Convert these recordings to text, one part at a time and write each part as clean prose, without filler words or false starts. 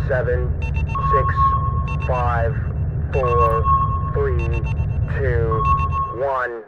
7, 6, 5, 4, 3, 2, 1.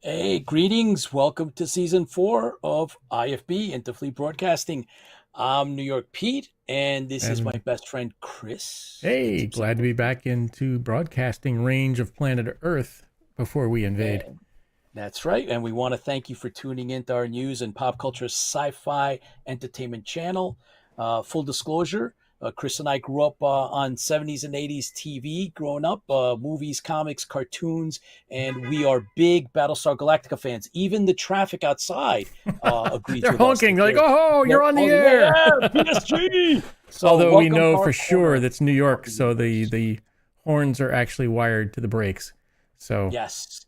Hey, greetings. Welcome to season 4 of IFB Interfleet Broadcasting. I'm New York Pete, and this is my best friend, Chris. Hey, glad to be back into broadcasting range of planet Earth before we invade. That's right. And we want to thank you for tuning into our news and pop culture sci-fi entertainment channel. Full disclosure, Chris and I grew up on 70s and 80s TV growing up, movies, comics, cartoons, and we are big Battlestar Galactica fans. Even the traffic outside agrees They're with honking. us. They're like, oh, you're on the air. Yeah, PSG! So although we know for our sure that's New York, so the horns are actually wired to the brakes. So Yes,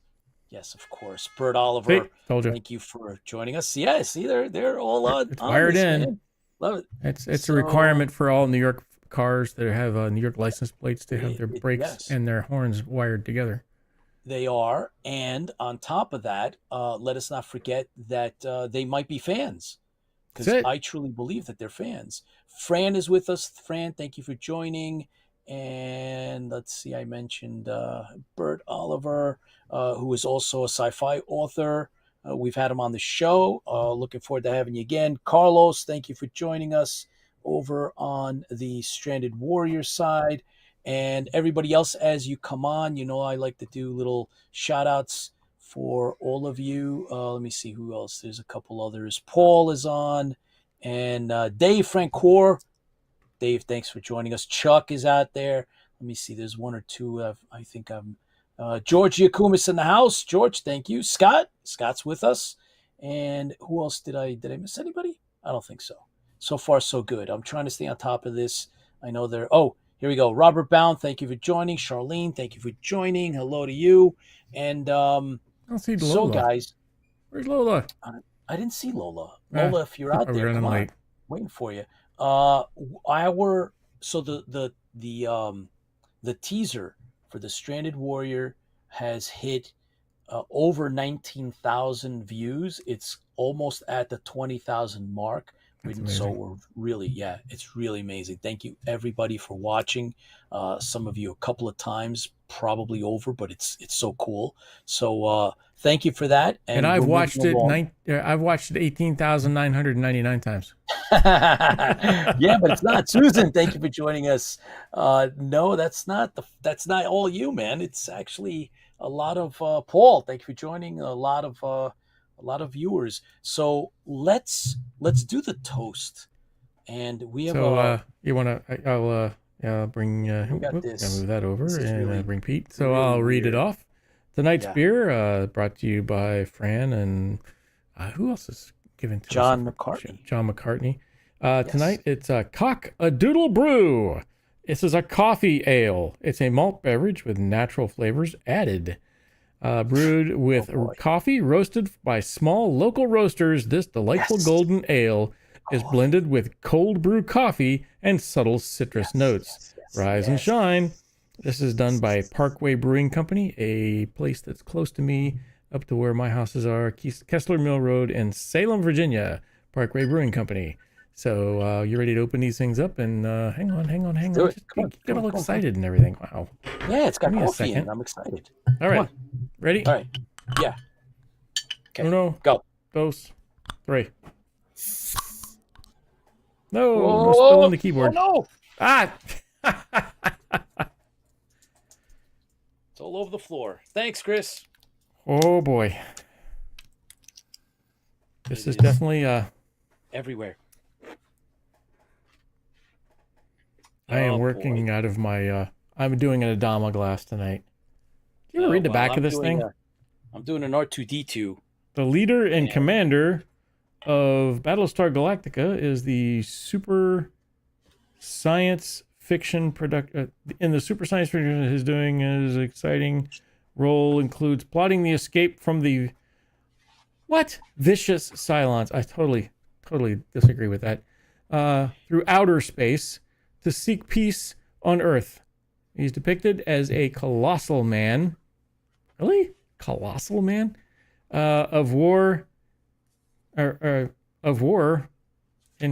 of course. Bert Oliver, see, told you. thank you for joining us. Yeah, see, they're all on. It's wired this, in. Man. Love it. It's a requirement for all New York cars that have New York license plates to have their brakes and their horns wired together. They are, and on top of that, let us not forget that they might be fans, because I truly believe that they're fans. Fran is with us. Fran, thank you for joining. And let's see, I mentioned Bert Oliver, who is also a sci-fi author. We've had him on the show. Looking forward to having you again. Carlos, thank you for joining us over on the Stranded Warrior side. And everybody else, as you come on, you know I like to do little shout-outs for all of you. Let me see who else. There's a couple others. Paul is on. And Dave Francoeur. Dave, thanks for joining us. Chuck is out there. Let me see. There's one or two. I think I'm George Yakumis in the house. George, thank you. Scott's with us. And who else did I miss anybody? I don't think so. So far, so good. I'm trying to stay on top of this. I know Here we go. Robert Bound, thank you for joining. Charlene, thank you for joining. Hello to you. And I don't see Lola. So, guys. Where's Lola? I didn't see Lola. Lola, if you're out there, come on. Waiting for you. The teaser for The Stranded Warrior has hit over 19,000 views. It's almost at the 20,000 mark. So we're really, it's really amazing. Thank you everybody for watching. Some of you a couple of times, probably over, but it's so cool. So thank you for that. And I've watched it. I've watched it 18,999 times. Yeah, but it's not. Susan, thank you for joining us. No, that's not all you, man. It's actually a lot of Paul. Thank you for joining. A lot of viewers. So let's do the toast. And we have you want to I'll bring we got this. I'll move that over and really, bring Pete. So really I'll read it off. Tonight's beer brought to you by Fran and who else is given to John us? McCartney. John McCartney. Tonight it's Cock-a-Doodle Brew. This is a coffee ale. It's a malt beverage with natural flavors added. Brewed with coffee roasted by small local roasters, this delightful golden ale is blended with cold brew coffee and subtle citrus notes. Rise and shine. This is done by Parkway Brewing Company, a place that's close to me, up to where my houses are, Kessler Mill Road in Salem, Virginia. Parkway Brewing Company. So you ready to open these things up? And hang on. Get all excited and everything. Wow. Yeah, it's got coffee in it. I'm excited. All right. Ready? All right. Yeah. Okay. Uno, go. Dos, three. No, we're still on the keyboard. Oh, no. Ah! It's all over the floor. Thanks, Chris. Oh, boy. This is definitely... everywhere. I am working out of my... I'm doing an Adama glass tonight. Do you ever read the back of this thing? I'm doing an R2-D2. The leader and commander of Battlestar Galactica is the super science fiction in the super science fiction is doing his exciting role includes plotting the escape from the vicious Cylons. I totally disagree with that. Through outer space to seek peace on Earth. He's depicted as a colossal man. Really? Colossal man? Of war in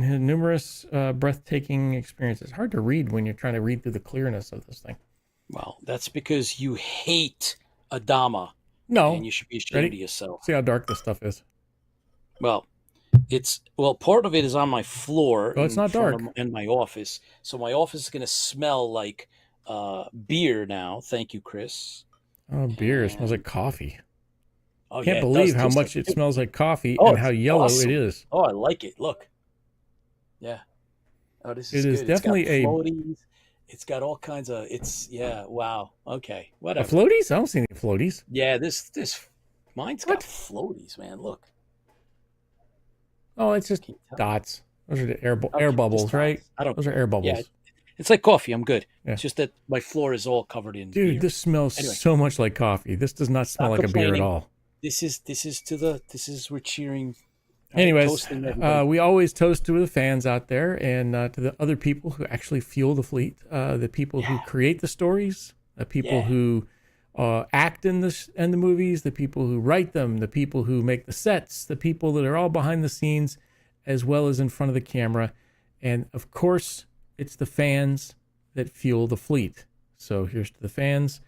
his numerous breathtaking experiences. Hard to read when you're trying to read through the clearness of this thing. Well, that's because you hate Adama. No. And you should be ashamed of yourself. See how dark this stuff is. Well, part of it is on my floor. Oh, it's not dark. In my office. So my office is going to smell like beer now. Thank you, Chris. Oh, beer. It smells like coffee. Oh, Can't believe how much it smells like coffee and how yellow it is. Oh, I like it. Look. Yeah. Oh, this is good. It is definitely it's got floaties. It's got all kinds of. Wow. Okay. Whatever. Floaties? I don't see any floaties. Yeah. Mine's got floaties, man. Look. Oh, it's just dots. Those are the air bubbles, right? Those are air bubbles. Yeah. It's like coffee. I'm good. Yeah. It's just that my floor is all covered in beer. This smells so much like coffee. This does not smell like a beer at all. We're cheering. Anyways, we always toast to the fans out there and to the other people who actually fuel the fleet, the people who create the stories, the people who act in the movies, the people who write them, the people who make the sets, the people that are all behind the scenes as well as in front of the camera. And of course, it's the fans that fuel the fleet. So here's to the fans.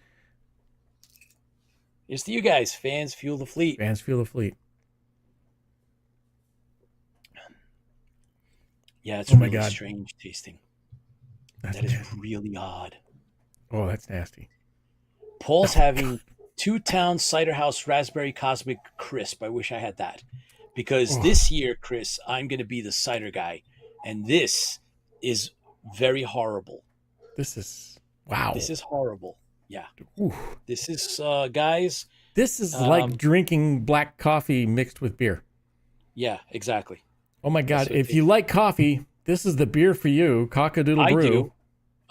Here's to you guys. Fans fuel the fleet. Fans fuel the fleet. Yeah, it's really strange tasting. That is really odd. Oh, that's nasty. Paul's having Two Town Cider House Raspberry Cosmic Crisp. I wish I had that. Because this year, Chris, I'm going to be the cider guy. And this is very horrible. This is, wow. This is horrible. Yeah. Oof. This is, guys. This is like drinking black coffee mixed with beer. Yeah, exactly. Oh, my God. If you like coffee, this is the beer for you. Cock-a-doodle Brew.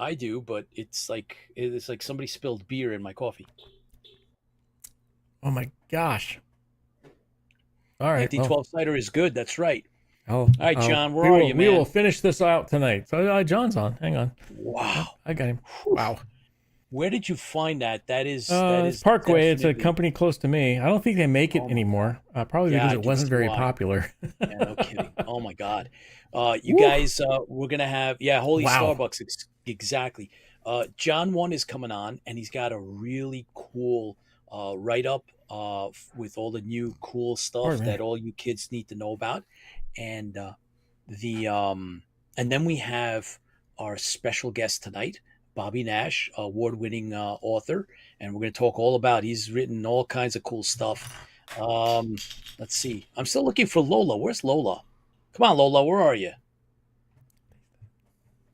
I do, but it's like somebody spilled beer in my coffee. Oh my gosh! All right, 1912 cider is good. That's right. all right, John, where are you, We man? will finish this out tonight. So John's on. Hang on. Wow, Yep, I got him. Wow. Where did you find that? That is It's Parkway. It's a definitely- company close to me. I don't think they make it Oh my anymore. Probably Yeah, because I it can wasn't see very why. popular. Yeah, no kidding. Oh my God. You Woo. guys, we're gonna have holy Wow. Starbucks exactly. John 1 is coming on, and he's got a really cool write up with all the new cool stuff Pardon me. that all you kids need to know about, and and then we have our special guest tonight, Bobby Nash, award-winning author, and we're going to talk all about. He's written all kinds of cool stuff. Let's see. I'm still looking for Lola. Where's Lola? Come on, Lola. Where are you?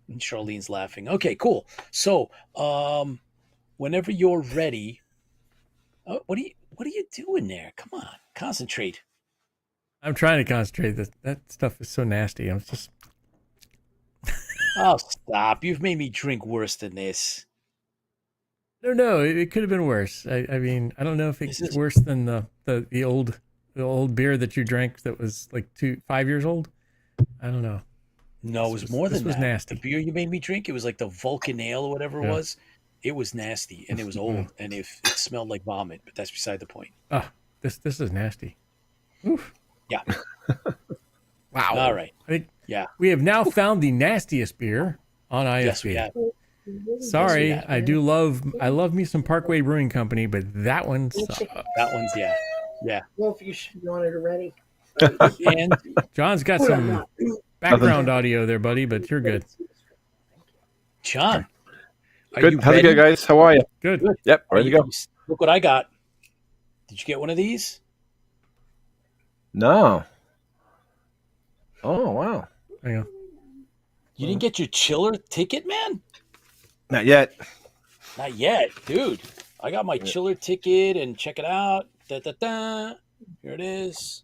And Charlene's laughing. Okay, cool. So, whenever you're ready, what are you doing there? Come on, concentrate. I'm trying to concentrate. That stuff is so nasty. I'm just. Oh, stop! You've made me drink worse than this. No. It could have been worse. I mean, I don't know if it's worse than the old beer that you drank that was like 5 years old. I don't know. No, it was more than that. This was nasty. The beer you made me drink, it was like the Vulcan Ale or whatever it Yeah. was. It was nasty and it was old and it smelled like vomit, but that's beside the point. This is nasty. Oof. Yeah. Wow. All right. I think Yeah. we have now found the nastiest beer on IFB. Yes, we have. Sorry, Yes, we have. I love me some Parkway Brewing Company, but that one's That one's yeah. Well, if you want it already. And John's got some background audio there, buddy, but you're good. John, are Good. you How's it ready? go, guys? How are you? Good. Yep, ready to go. Look what I got. Did you get one of these? No. Oh, wow. Hang on. You didn't get your chiller ticket, man? Not yet. Not yet, dude. I got my chiller ticket and check it out. Da, da, da. Here it is.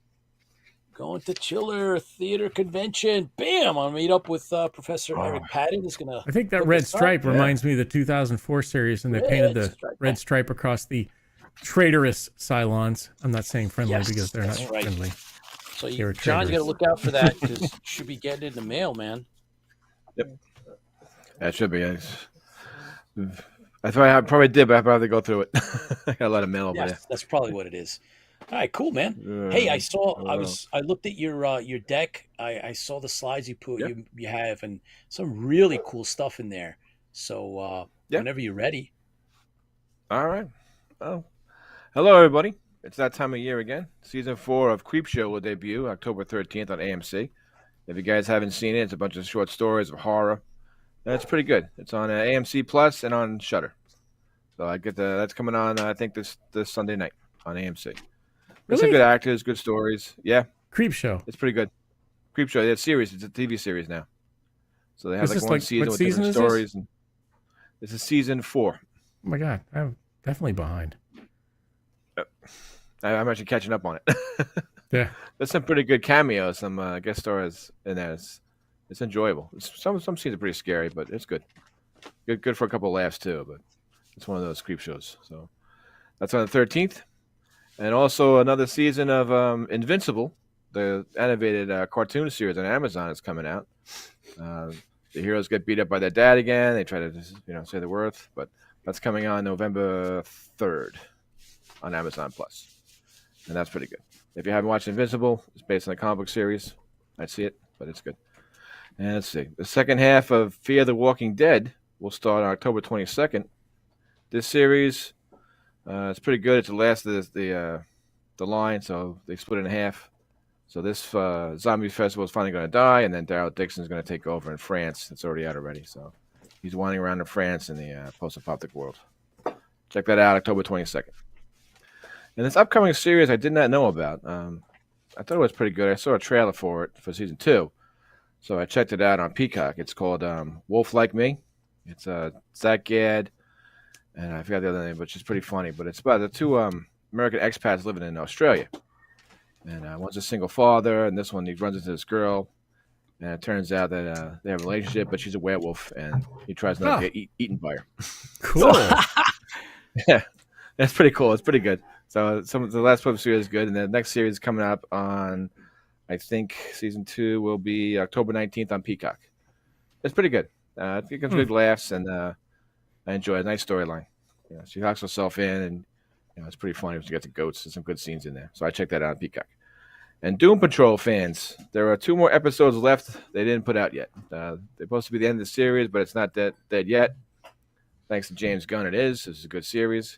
Going to Chiller Theater Convention. Bam! I'm gonna meet up with Professor Eric Patton. He's gonna. I think that hook red us up. stripe reminds me of the 2004 series, and they painted the stripe. red stripe across the traitorous Cylons. I'm not saying friendly Yes, because they're not that's right. friendly. So They were John's traitors. gonna look out for that because you should be getting it in the mail, man. That should be. That's why I probably did, but I probably go through it. I got a lot of mail over Yes, that's probably what it is. All right, cool, man. Hey, I saw. I looked at your deck. I saw the slides you put. Yeah. You have and some really cool stuff in there. So Yeah. whenever you're ready. All right. Oh, hello, everybody. It's that time of year again. Season 4 of Creepshow will debut October 13th on AMC. If you guys haven't seen it, it's a bunch of short stories of horror. And it's pretty good. It's on AMC Plus and on Shudder. So that's coming on. I think this Sunday night on AMC. There's some Really? good actors, good stories. Yeah, Creep Show. it's pretty good. Creepshow. It's a series. It's a TV series now. So they have Is like this one season what with season different is this? stories. And this is season 4. Oh my god, I'm definitely behind. I'm actually catching up on it. Yeah. There's some pretty good cameos, some guest stars in there. It's enjoyable. Some scenes are pretty scary, but it's good. Good for a couple of laughs too. But it's one of those creep shows. So that's on the 13th, and also another season of Invincible, the animated cartoon series on Amazon is coming out. The heroes get beat up by their dad again. They try to say the worth, but that's coming on November 3rd on Amazon Plus. And that's pretty good. If you haven't watched Invincible, it's based on a comic book series. I'd see it, but it's good. And let's see. The second half of Fear the Walking Dead will start on October 22nd. This series, it's pretty good. It's the last of the line, so they split it in half. So this zombie festival is finally going to die, and then Daryl Dixon is going to take over in France. It's already out already. So he's wandering around in France in the post-apocalyptic world. Check that out, October 22nd. And this upcoming series I did not know about. I thought it was pretty good. I saw a trailer for it for season 2. So I checked it out on Peacock. It's called Wolf Like Me. It's Zach Gad, and I forgot the other name, but she's pretty funny. But it's about the two American expats living in Australia. And one's a single father, and this one, he runs into this girl. And it turns out that they have a relationship, but she's a werewolf, and he tries not to get eaten by her. Cool. Yeah, that's pretty cool. It's pretty good. So the last web series is good, and the next series is coming up on, I think, season 2 will be October 19th on Peacock. It's pretty good. It gives good laughs, and I enjoy it. Nice storyline. She locks herself in, and it's pretty funny when she gets the goats. There's some good scenes in there. So I checked that out on Peacock. And Doom Patrol fans, there are 2 more episodes left they didn't put out yet. They're supposed to be the end of the series, but it's not dead yet. Thanks to James Gunn, it is. This is a good series.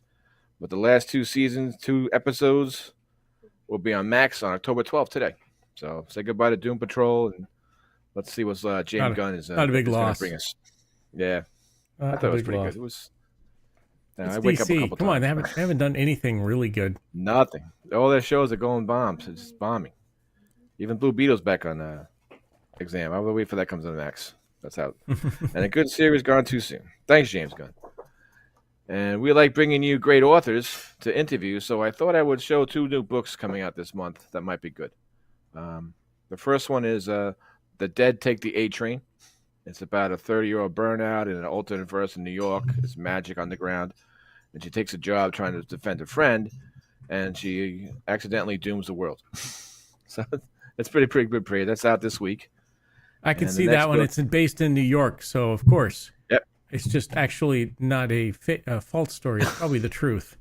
But the last 2 seasons, 2 episodes, will be on Max on October 12th today. So say goodbye to Doom Patrol, and let's see what James Gunn is not a big loss. Bring us. Yeah, I thought it was pretty good. It was. I wake up a couple Come on, times. they haven't done anything really good. Nothing. All their shows are going bombs. It's just bombing. Even Blue Beetle's back on exam. I will wait for that comes on Max. That's out. And a good series gone too soon. Thanks, James Gunn. And we like bringing you great authors to interview, so I thought I would show 2 new books coming out this month that might be good. The first one is The Dead Take the A Train. It's about a 30-year-old burnout in an alternate verse in New York. There's magic underground. And she takes a job trying to defend a friend, and she accidentally dooms the world. So it's pretty good. That's out this week. I can see that one. It's based in New York, so of course. Yep. It's just actually not a false story. It's probably the truth.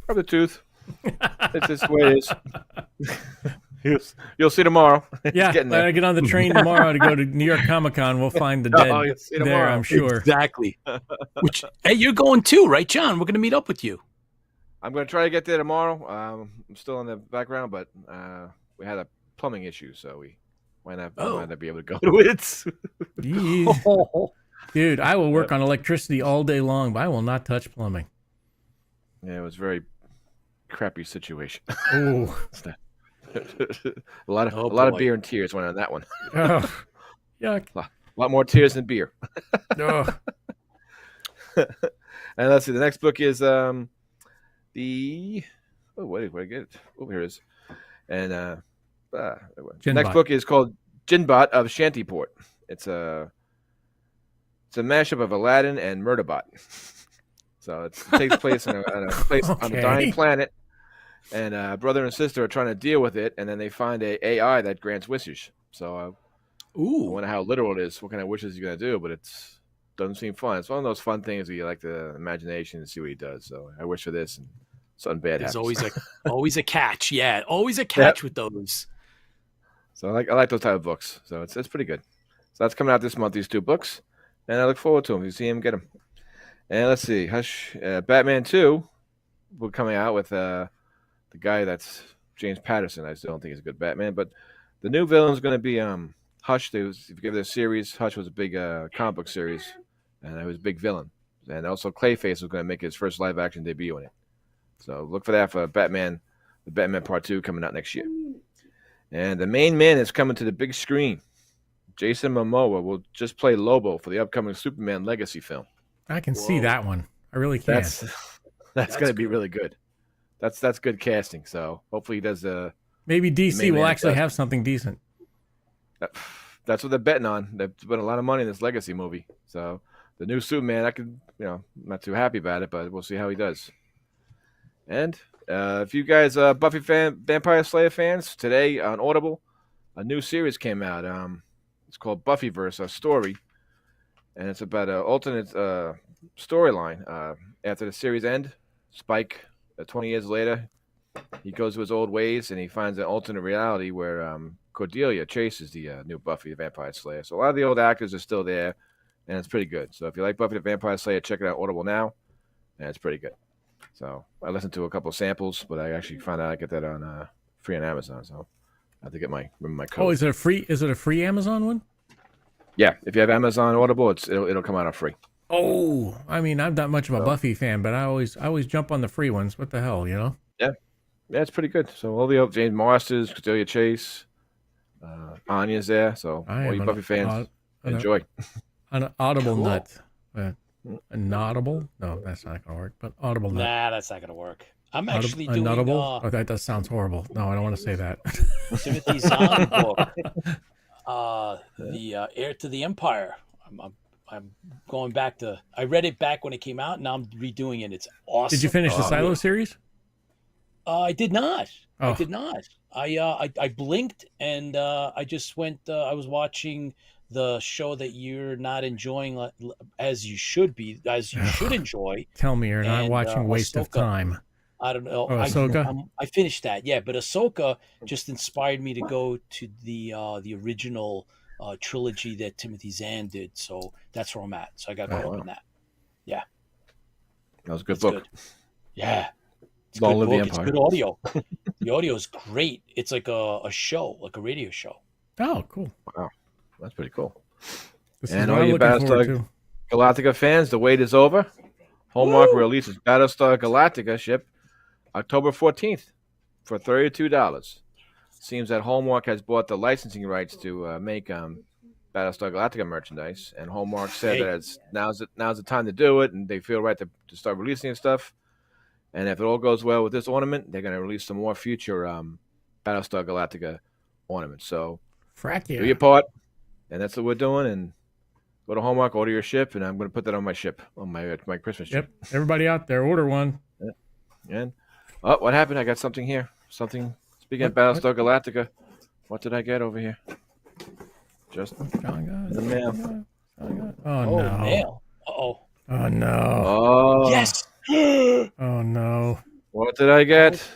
Probably the truth. It's just the way it is. You'll see tomorrow. Yeah, when I get on the train tomorrow to go to New York Comic-Con, we'll find the dead there, I'm sure. Exactly. Hey, you're going too, right, John? We're going to meet up with you. I'm going to try to get there tomorrow. I'm still in the background, but we had a plumbing issue, so we might not be able to go to it. Dude, I will work on electricity all day long, but I will not touch plumbing. Yeah, it was a very crappy situation. Oh. a lot of beer and tears went on that one. Oh, yuck. A lot more tears than beer. Oh. And let's see. The next book is where did I get it? Oh, here it is. And the next book is called Jinbot of Shantyport. It's a mashup of Aladdin and Murderbot. So it takes place in a place on a dying planet. And brother and sister are trying to deal with it, and then they find a AI that grants wishes. So I wonder how literal it is, what kind of wishes he's going to do, but it doesn't seem fun. It's one of those fun things where you like the imagination and see what he does. So I wish for this, and something bad happens. There's always a catch. Yeah, always a catch with those. So I like those type of books. So it's pretty good. So that's coming out this month, these 2 books, and I look forward to them. You see him, get them. And let's see, Batman 2 will be coming out with the guy that's James Patterson. I still don't think he's a good Batman, but the new villain is going to be Hush. If you give it a series, Hush was a big comic book series, and it was a big villain. And also Clayface was going to make his first live action debut in it. So look for that for Batman, the Batman Part 2 coming out next year. And the main man is coming to the big screen. Jason Momoa will just play Lobo for the upcoming Superman Legacy film. I can see that one. I really can. That's going to be really good. That's good casting. So hopefully he does. Maybe DC will actually have something decent. That's what they're betting on. They've spent a lot of money in this Legacy movie. So the new Superman, I'm not too happy about it, but we'll see how he does. And if you guys Buffy Vampire Slayer fans, today on Audible, a new series came out. It's called Buffyverse, a story, and it's about an alternate storyline. After the series end, Spike, 20 years later, he goes to his old ways and he finds an alternate reality where Cordelia chases the new Buffy the Vampire Slayer. So a lot of the old actors are still there, and it's pretty good. So if you like Buffy the Vampire Slayer, check it out Audible now, and it's pretty good. So I listened to a couple of samples, but I actually found out I get that on free on Amazon. So I have to get my code. Oh, is it a free Amazon one? Yeah, if you have Amazon Audible, it'll come out on free. Oh, I mean, I'm not much of a Buffy fan, but I always jump on the free ones. What the hell, Yeah, it's pretty good. So all the James Marsters, Cordelia Chase, Anya's there. So all you Buffy fans, enjoy. An Audible nut. An Audible? No, that's not going to work. But Audible nut. Nah, that's not going to work. I'm actually doing... Nuttable? That sounds horrible. No, I don't want to say that. Timothy Zahn book. the Heir to the Empire. I'm going back to. I read it back when it came out. Now I'm redoing it. It's awesome. Did you finish the Silo series? I did not. I Oh. did not. I blinked and I just went. I was watching the show that you're not enjoying as you should be, as you should enjoy. Tell me you're not And, watching Waste of Ahsoka. Time. I don't know. Oh, Ahsoka? I finished that, yeah. But Ahsoka just inspired me to go to the original trilogy that Timothy Zahn did. So that's where I'm at. So I got caught up in that. Yeah, That was a good it's book. good. Yeah, it's Long good live the book. It's Empire. good audio. The audio is great. It's like a show, like a radio show. Oh, cool. That's pretty cool. This is And what all I'm you looking forward Battlestar to. Galactica fans, the wait is over. Hallmark releases Battlestar Galactica ship October 14th for $32. Seems that Hallmark has bought the licensing rights to make Battlestar Galactica merchandise, and Hallmark said Hey. that now's the time to do it, and they feel right to start releasing stuff. And if it all goes well with this ornament, they're going to release some more future Battlestar Galactica ornaments. So Frack do yeah. your part, and that's what we're doing. And go to Hallmark, order your ship, and I'm going to put that on my ship, on my Christmas tree. Yep. Everybody out there, order one. And what happened? I got something here. Speaking of Battlestar Galactica, what did I get over here? Just the mail. Oh, no. Mail. Uh-oh. Oh, no. Oh Yes. Oh, no. What did I get?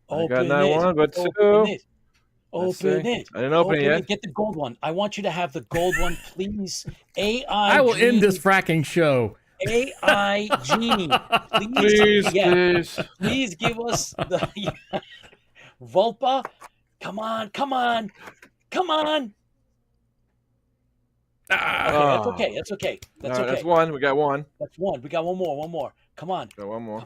I Open got not it. one, but two. Open it. Let's Open see. it. I didn't open it yet. Get the gold one. I want you to have the gold one, please. AI. I will end this fracking show. AI Genie. Please give us the Volpa. Come on. Oh. That's okay. All right, that's one. We got one. That's one. We got one more. Come on. Got one more.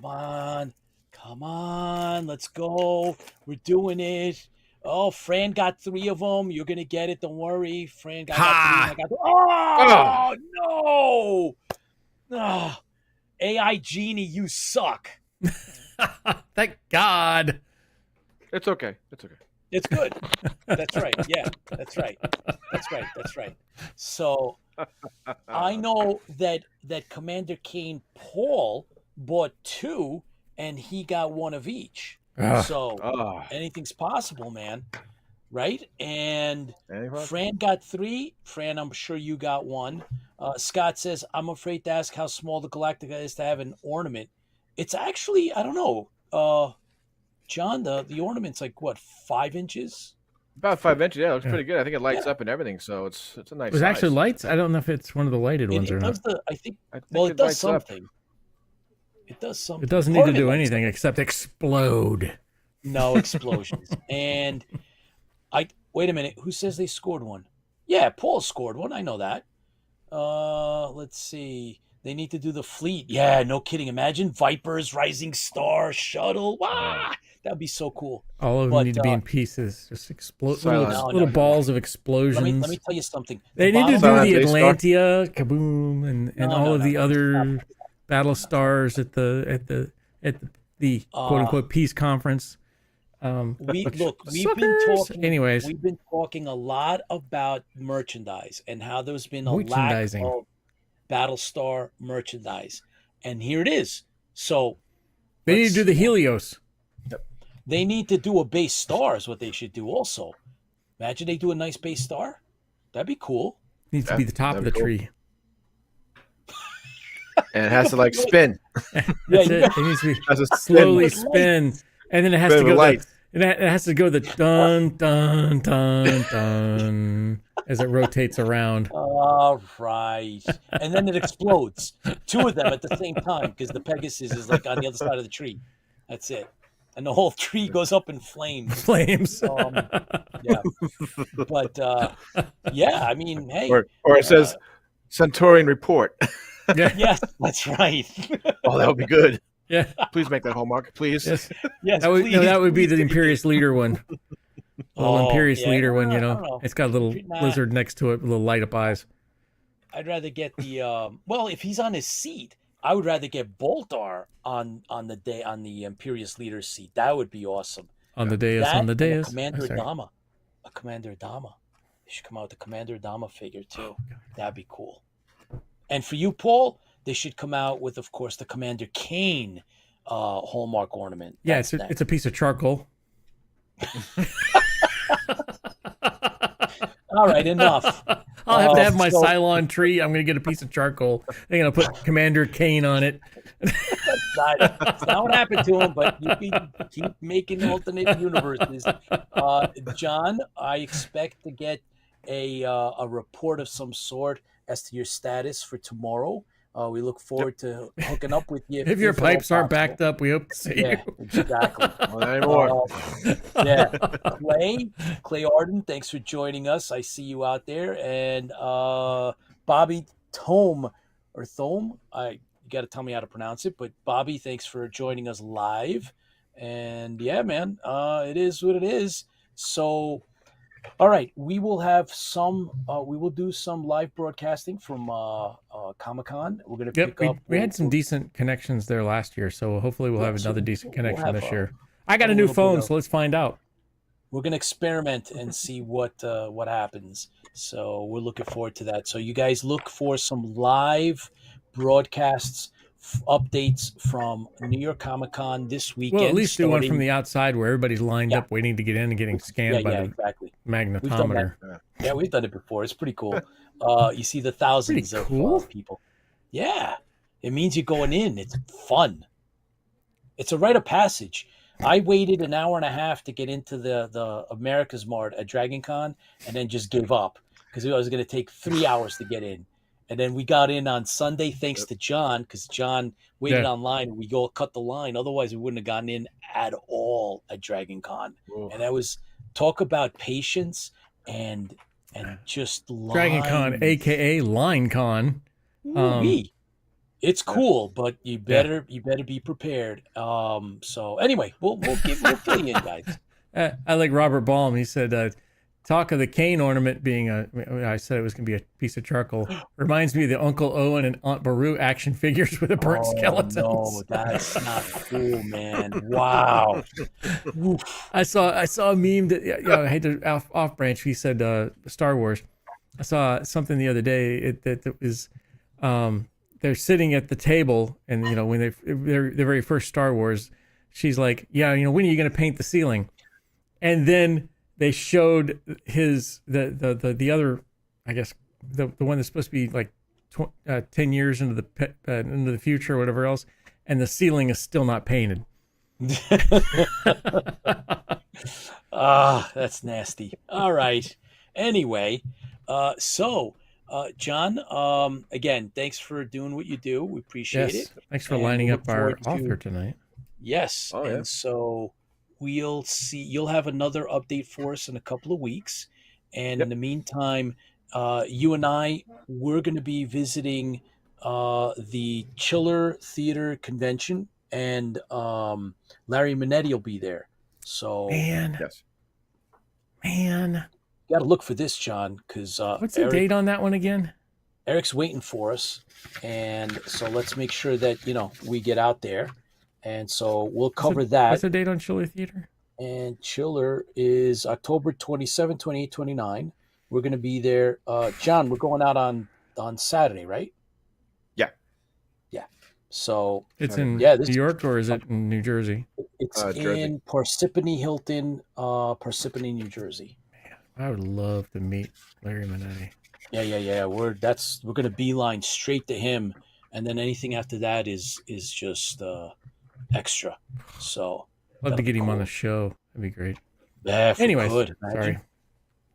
Come on. Let's go. We're doing it. Oh, Fran got 3 of them. You're going to get it. Don't worry. Fran got 3. I got no. Oh, AI Genie, you suck. Thank God. It's okay. It's good. That's right. Yeah, that's right. So I know that Commander Kane Paul bought 2 and he got 1 of each. So anything's possible, man. Right? And Fran got 3. Fran, I'm sure you got 1. Scott says, I'm afraid to ask how small the Galactica is to have an ornament. It's actually, I don't know. John, the ornament's like what, 5 inches? About 5 inches. Yeah, it looks pretty good. I think it lights up and everything, so it's a nice. There's size. actually lights. I don't know if it's one of the lighted ones or not. I think it does lights up. something. It does something. It doesn't need to do anything except explode. No explosions. And wait a minute. Who says they scored 1? Yeah, Paul scored 1. I know that. Let's see. They need to do the fleet. Yeah, no kidding. Imagine Vipers, Rising Star, Shuttle. Wow, that'd be so cool. All of them need to be in pieces. Just explode. Little balls of explosions. Let me tell you something. They need to do the Atlantia, kaboom, and all of the other battle stars at the quote unquote peace conference. We've been talking a lot about merchandise and how there's been a lack of Battlestar merchandise, and here it is. So they need to do the Helios. They need to do a base star is what they should do. Also, imagine they do a nice base star. That'd be cool. Needs to be the top of the tree, and it has to like spin. It needs to be slowly spin, and then it has to go light. And it has to go the dun dun dun dun as it rotates around. All right. And then it explodes. 2 of them at the same time because the Pegasus is like on the other side of the tree. That's it. And the whole tree goes up in flames. Yeah. But, yeah, I mean, hey. Or it says Centaurian report. Yes, that's right. Oh, that would be good. Yeah. Please make that Hallmark, please. Yes, that would be the Imperious Leader one. Imperious Leader one, It's got a little lizard next to it with little light up eyes. I'd rather get the if he's on his seat, I would rather get Boltar on the Imperious Leader's seat. That would be awesome. On the dais. Commander Adama. should come out with the Commander Adama figure too. That'd be cool. And for you, Paul, they should come out with, of course, the Commander Kane Hallmark ornament. Yeah, That's it's a piece of charcoal. All right, enough. I'll have to have my Cylon tree. I'm going to get a piece of charcoal. I'm going to put Commander Kane on it. That's not what happened to him, but you keep making alternate universes. John, I expect to get a report of some sort as to your status for tomorrow. We look forward to hooking up with you. If your pipes aren't backed up, we hope to see you. Exactly. Not anymore. Yeah. Clay Arden, thanks for joining us. I see you out there. And Bobby Thome, you got to tell me how to pronounce it, but Bobby, thanks for joining us live. And yeah, man, it is what it is. So, all right, we will have we will do some live broadcasting from Comic-Con. We're going to pick up. We had some decent connections there last year, so hopefully we'll have another decent connection this year. I got a new phone, so let's find out. We're going to experiment and see what happens. So we're looking forward to that. So you guys look for some live broadcasts, updates from New York Comic-Con this weekend. Well, at least do one from the outside where everybody's lined up waiting to get in and getting scanned by the magnetometer. We've done it before. It's pretty cool. You see the thousands of people. Yeah. It means you're going in. It's fun. It's a rite of passage. I waited an hour and a half to get into the America's Mart at Dragon Con and then just gave up because it was going to take 3 hours to get in. And then we got in on Sunday thanks to John, because John waited online and we all cut the line. Otherwise, we wouldn't have gotten in at all at Dragon Con. And that was talk about patience and just line. Dragon Con, a.k.a. Line Con. It's cool, but you better be prepared. So anyway, we'll fill you in, guys. I like Robert Baum. He said, talk of the Kane ornament being I said it was going to be a piece of charcoal. Reminds me of the Uncle Owen and Aunt Beru action figures with the burnt skeletons. No, that's not cool, man. Wow. I saw a meme that I hate to off branch. He said Star Wars. I saw something the other day that was they're sitting at the table, and when they're the very first Star Wars, she's like, when are you going to paint the ceiling? And then they showed the other, I guess, the one that's supposed to be like 10 years into the future or whatever else, and the ceiling is still not painted. That's nasty. All right. Anyway, John, again, thanks for doing what you do. We appreciate it. Thanks for lining up our author tonight. Yes. And so we'll see. You'll have another update for us in a couple of weeks. And in the meantime, you and we're going to be visiting the Chiller Theater Convention, and Larry Minetti will be there. So, man, got to look for this, John, because what's the date on that one again? Eric's waiting for us, and so let's make sure that we get out there. And so we'll cover that. What's the date on Chiller Theater? And Chiller is October 27, 28, 29. We're going to be there. John, we're going out on Saturday, right? Yeah. Yeah. So it's in New York, or is it in New Jersey? It's in Parsippany Hilton, Parsippany, New Jersey. Man, I would love to meet Larry Minetti. Yeah. We're going to beeline straight to him, and then anything after that is just extra. So love to get him on the show. That'd be great. Yeah. Anyways, sorry.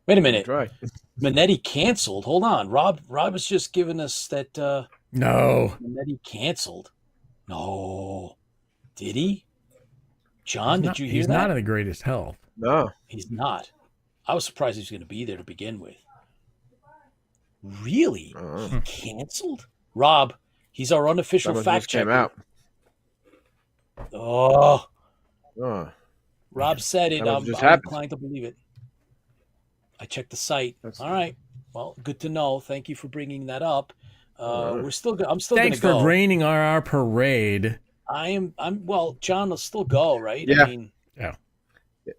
Wait a minute. Right. Minetti canceled. Hold on. Rob was just giving us that. No. Minetti canceled. No. Did he? John, did you hear he's that? He's not in the greatest health. No. He's not. I was surprised he was going to be there to begin with. Really? He canceled? Rob, he's our unofficial fact checker. Came out. Oh. Rob said it. I'm inclined to believe it. I checked the site. All right. Well, good to know. Thank you for bringing that up. I'm still going to go. Thanks for raining on our parade. Well, John will still go, right? Yeah. I mean, yeah.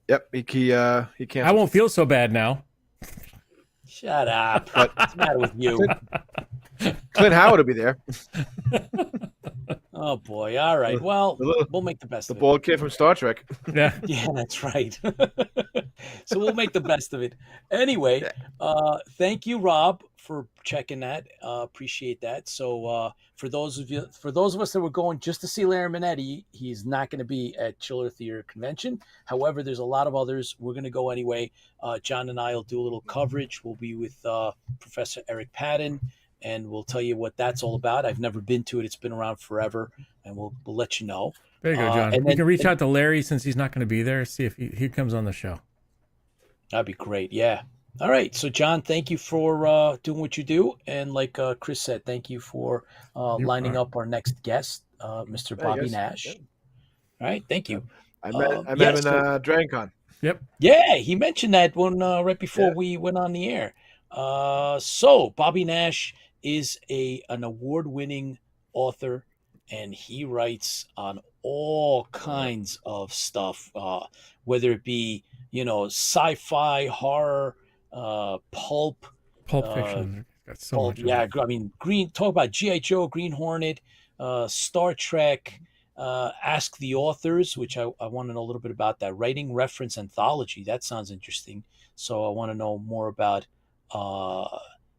Yep. He can't. I won't feel so bad now. Shut up. But What's the matter with you? Clint Howard will be there. Oh boy. All right. Well, we'll make the best The of it. bald kid from Star Trek. Yeah. Yeah, that's right. So we'll make the best of it. Anyway, thank you, Rob, for checking that. Appreciate that. So for those of us that were going just to see Larry Manetti, he's not going to be at Chiller Theater Convention. However, there's a lot of others. We're going to go anyway. John and I will do a little coverage. We'll be with Professor Eric Patton, and we'll tell you what that's all about. I've never been to it. It's been around forever, and we'll let you know. There you go, John. And we can reach out to Larry since he's not going to be there. See if he comes on the show. That'd be great. Yeah. All right. So, John, thank you for doing what you do. And like Chris said, thank you for lining up our next guest, Mr. Bobby Nash. Yeah. All right. Thank you. I met him in Dragon Con. Yep. Yeah, he mentioned that one right before we went on the air. So, Bobby Nash is an award-winning author, and he writes on all kinds of stuff, whether it be, sci-fi, horror, pulp fiction. Got so much. Yeah, I mean, talk about G.I. Joe, Green Hornet, Star Trek, Ask the Authors, which I want to know a little bit about that. Writing reference anthology, that sounds interesting. So I want to know more about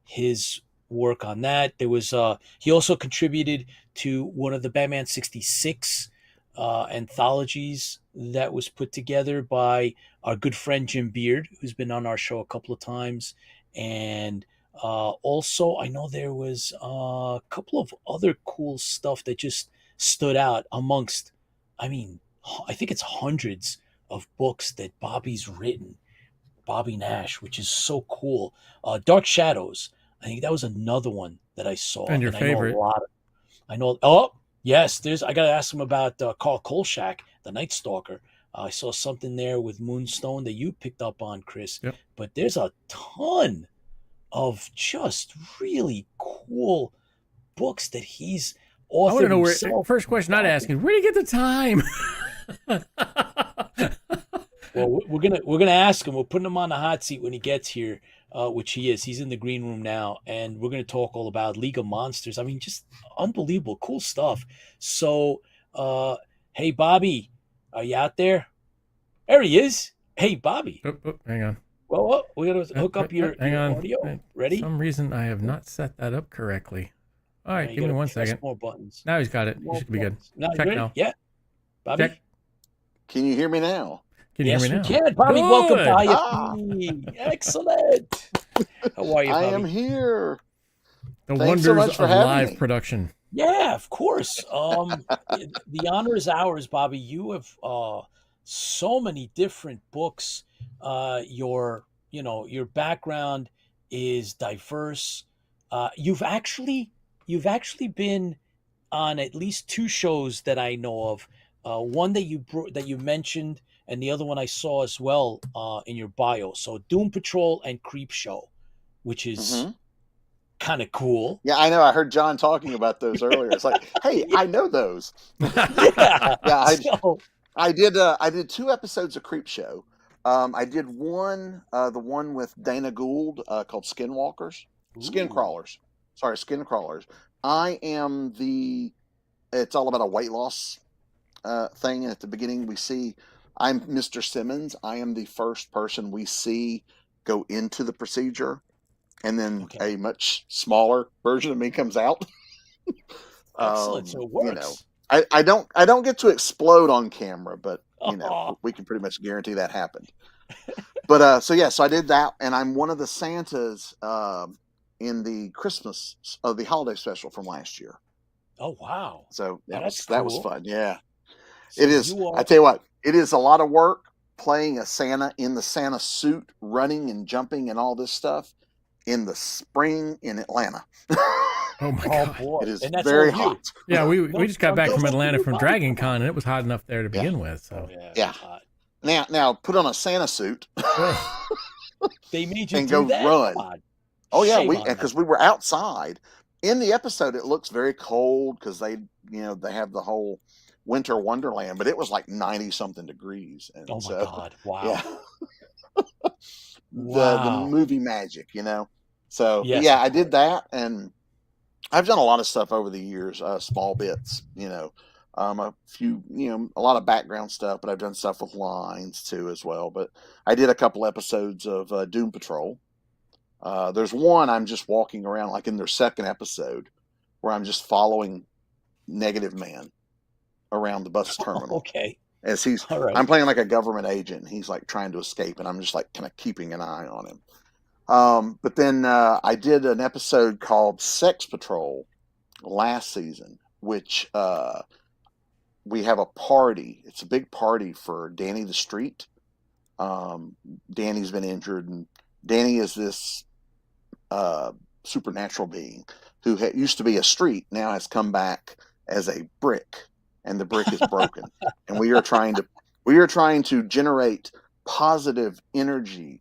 his work on that. There was he also contributed to one of the Batman 66 anthologies that was put together by our good friend Jim Beard, who's been on our show a couple of times. And also, I know there was a couple of other cool stuff that just stood out amongst, I think it's hundreds of books that Bobby's written, Bobby Nash, which is so cool. Dark Shadows, I think that was another one that I saw. And your favorite. Yes, I got to ask him about Carl Kolchak, the Night Stalker. I saw something there with Moonstone that you picked up on, Chris. Yep. But there's a ton of just really cool books that he's authored. I want to know himself. First question I'd ask is, where do you get the time? Well, we're gonna ask him. We're putting him on the hot seat when he gets here, which he is. He's in the green room now, and we're gonna talk all about League of Monsters. I mean, just unbelievable, cool stuff. So, hey, Bobby, are you out there? There he is. Hey, Bobby. Hang on. Well, we gotta hook up your audio. Ready? For some reason, I have not set that up correctly. All right, give me 1 second. More buttons. Now he's got it. He should be good. Check now. Yeah, Bobby. Check. Can you hear me now? Can you hear me now? Yes, we can. Bobby, Good. welcome to IFB. Excellent. How are you, Bobby? I am here. The Thanks wonders so much for of having live me. production. Yeah, of course. The honor is ours, Bobby. You have so many different books. Your background is diverse. You've actually been on at least two shows that I know of. One that you mentioned, and the other one I saw as well in your bio. So Doom Patrol and Creep Show, which is kind of cool. Yeah, I know. I heard John talking about those earlier. It's like, hey, I know those. Yeah. I did 2 episodes of Creep Show. I did one, the one with Dana Gould called Skinwalkers, Skin Crawlers. Sorry, Skin Crawlers. It's all about a weight loss thing. And at the beginning, I'm Mr. Simmons. I am the first person we see go into the procedure, and then a much smaller version of me comes out. Excellent. So it works. I don't get to explode on camera, but we can pretty much guarantee that happened. But so I did that, and I'm one of the Santas in the the holiday special from last year. Oh wow! So that cool. was fun. Yeah, So it is. I tell you what, it is a lot of work playing a Santa in the Santa suit, running and jumping and all this stuff in the spring in Atlanta. Oh my God. Boy. It is And that's very all you. hot. Yeah, we just got back from Atlanta from Bobby. Dragon Con, and it was hot enough there to begin with. So Yeah. Now put on a Santa suit They made you and do go that? run. God. Oh yeah, Shame on because them. we were outside. In the episode, it looks very cold because they have the whole winter wonderland, but it was like 90 something degrees. And Oh my so, God! Wow. yeah, Wow. the movie magic, So Yes. yeah, I did that, and I've done a lot of stuff over the years, small bits, a few, a lot of background stuff, but I've done stuff with lines too as well. But I did a couple episodes of Doom Patrol. There's one I'm just walking around, like in their second episode, where I'm just following Negative Man around the bus terminal. Okay. As All right. I'm playing like a government agent, and he's like trying to escape, and I'm just like kind of keeping an eye on him. But then I did an episode called Sex Patrol last season, which we have a party. It's a big party for Danny the Street. Danny's been injured, and Danny is this supernatural being who used to be a street, now has come back as a brick, and the brick is broken. And we are trying to generate positive energy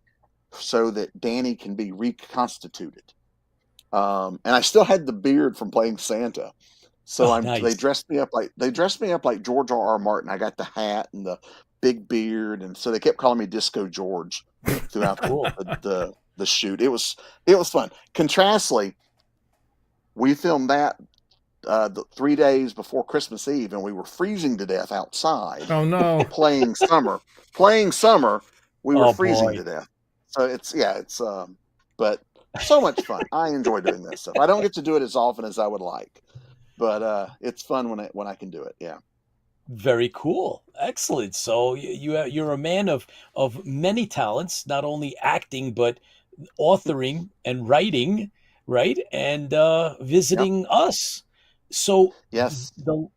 so that Danny can be reconstituted. And I still had the beard from playing Santa. So Nice. they dressed me up like George R.R. Martin. I got the hat and the big beard, and so they kept calling me Disco George throughout the shoot. It was fun. Contrastly, we filmed that the 3 days before Christmas Eve, and we were freezing to death outside. Oh no! Playing summer, we were freezing to death. So but so much fun. I enjoy doing this stuff. I don't get to do it as often as I would like, but it's fun when I can do it. Yeah. Very cool. Excellent. So you're a man of many talents, not only acting, but authoring and writing, right? And visiting us. So yes, the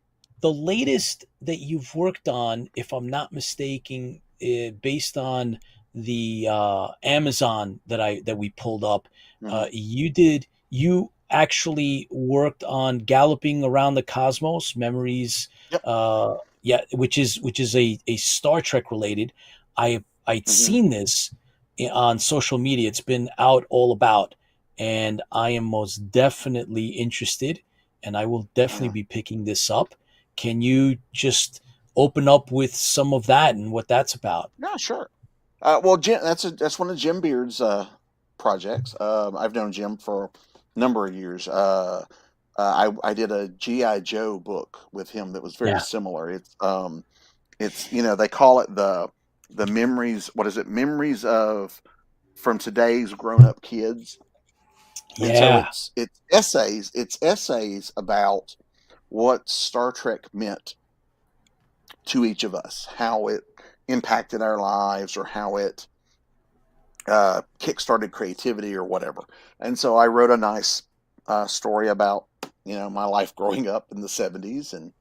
latest that you've worked on, if I'm not mistaken, based on the Amazon that we pulled up, you actually worked on Galloping Around the Cosmos Memories. Yep. Which is a Star Trek related. I'd seen this on social media. It's been out all about, and I am most definitely interested, and I will definitely be picking this up. Can you just open up with some of that and what that's about? Yeah, sure. Well, Jim, that's one of Jim Beard's projects. I've known Jim for a number of years. I did a G.I. Joe book with him that was very similar. It's they call it the memories. What is it? Memories of from today's grown up kids. Yeah. And so it's essays about what Star Trek meant to each of us, how it impacted our lives, or how it kickstarted creativity or whatever. And so I wrote a nice story about my life growing up in the 70s, and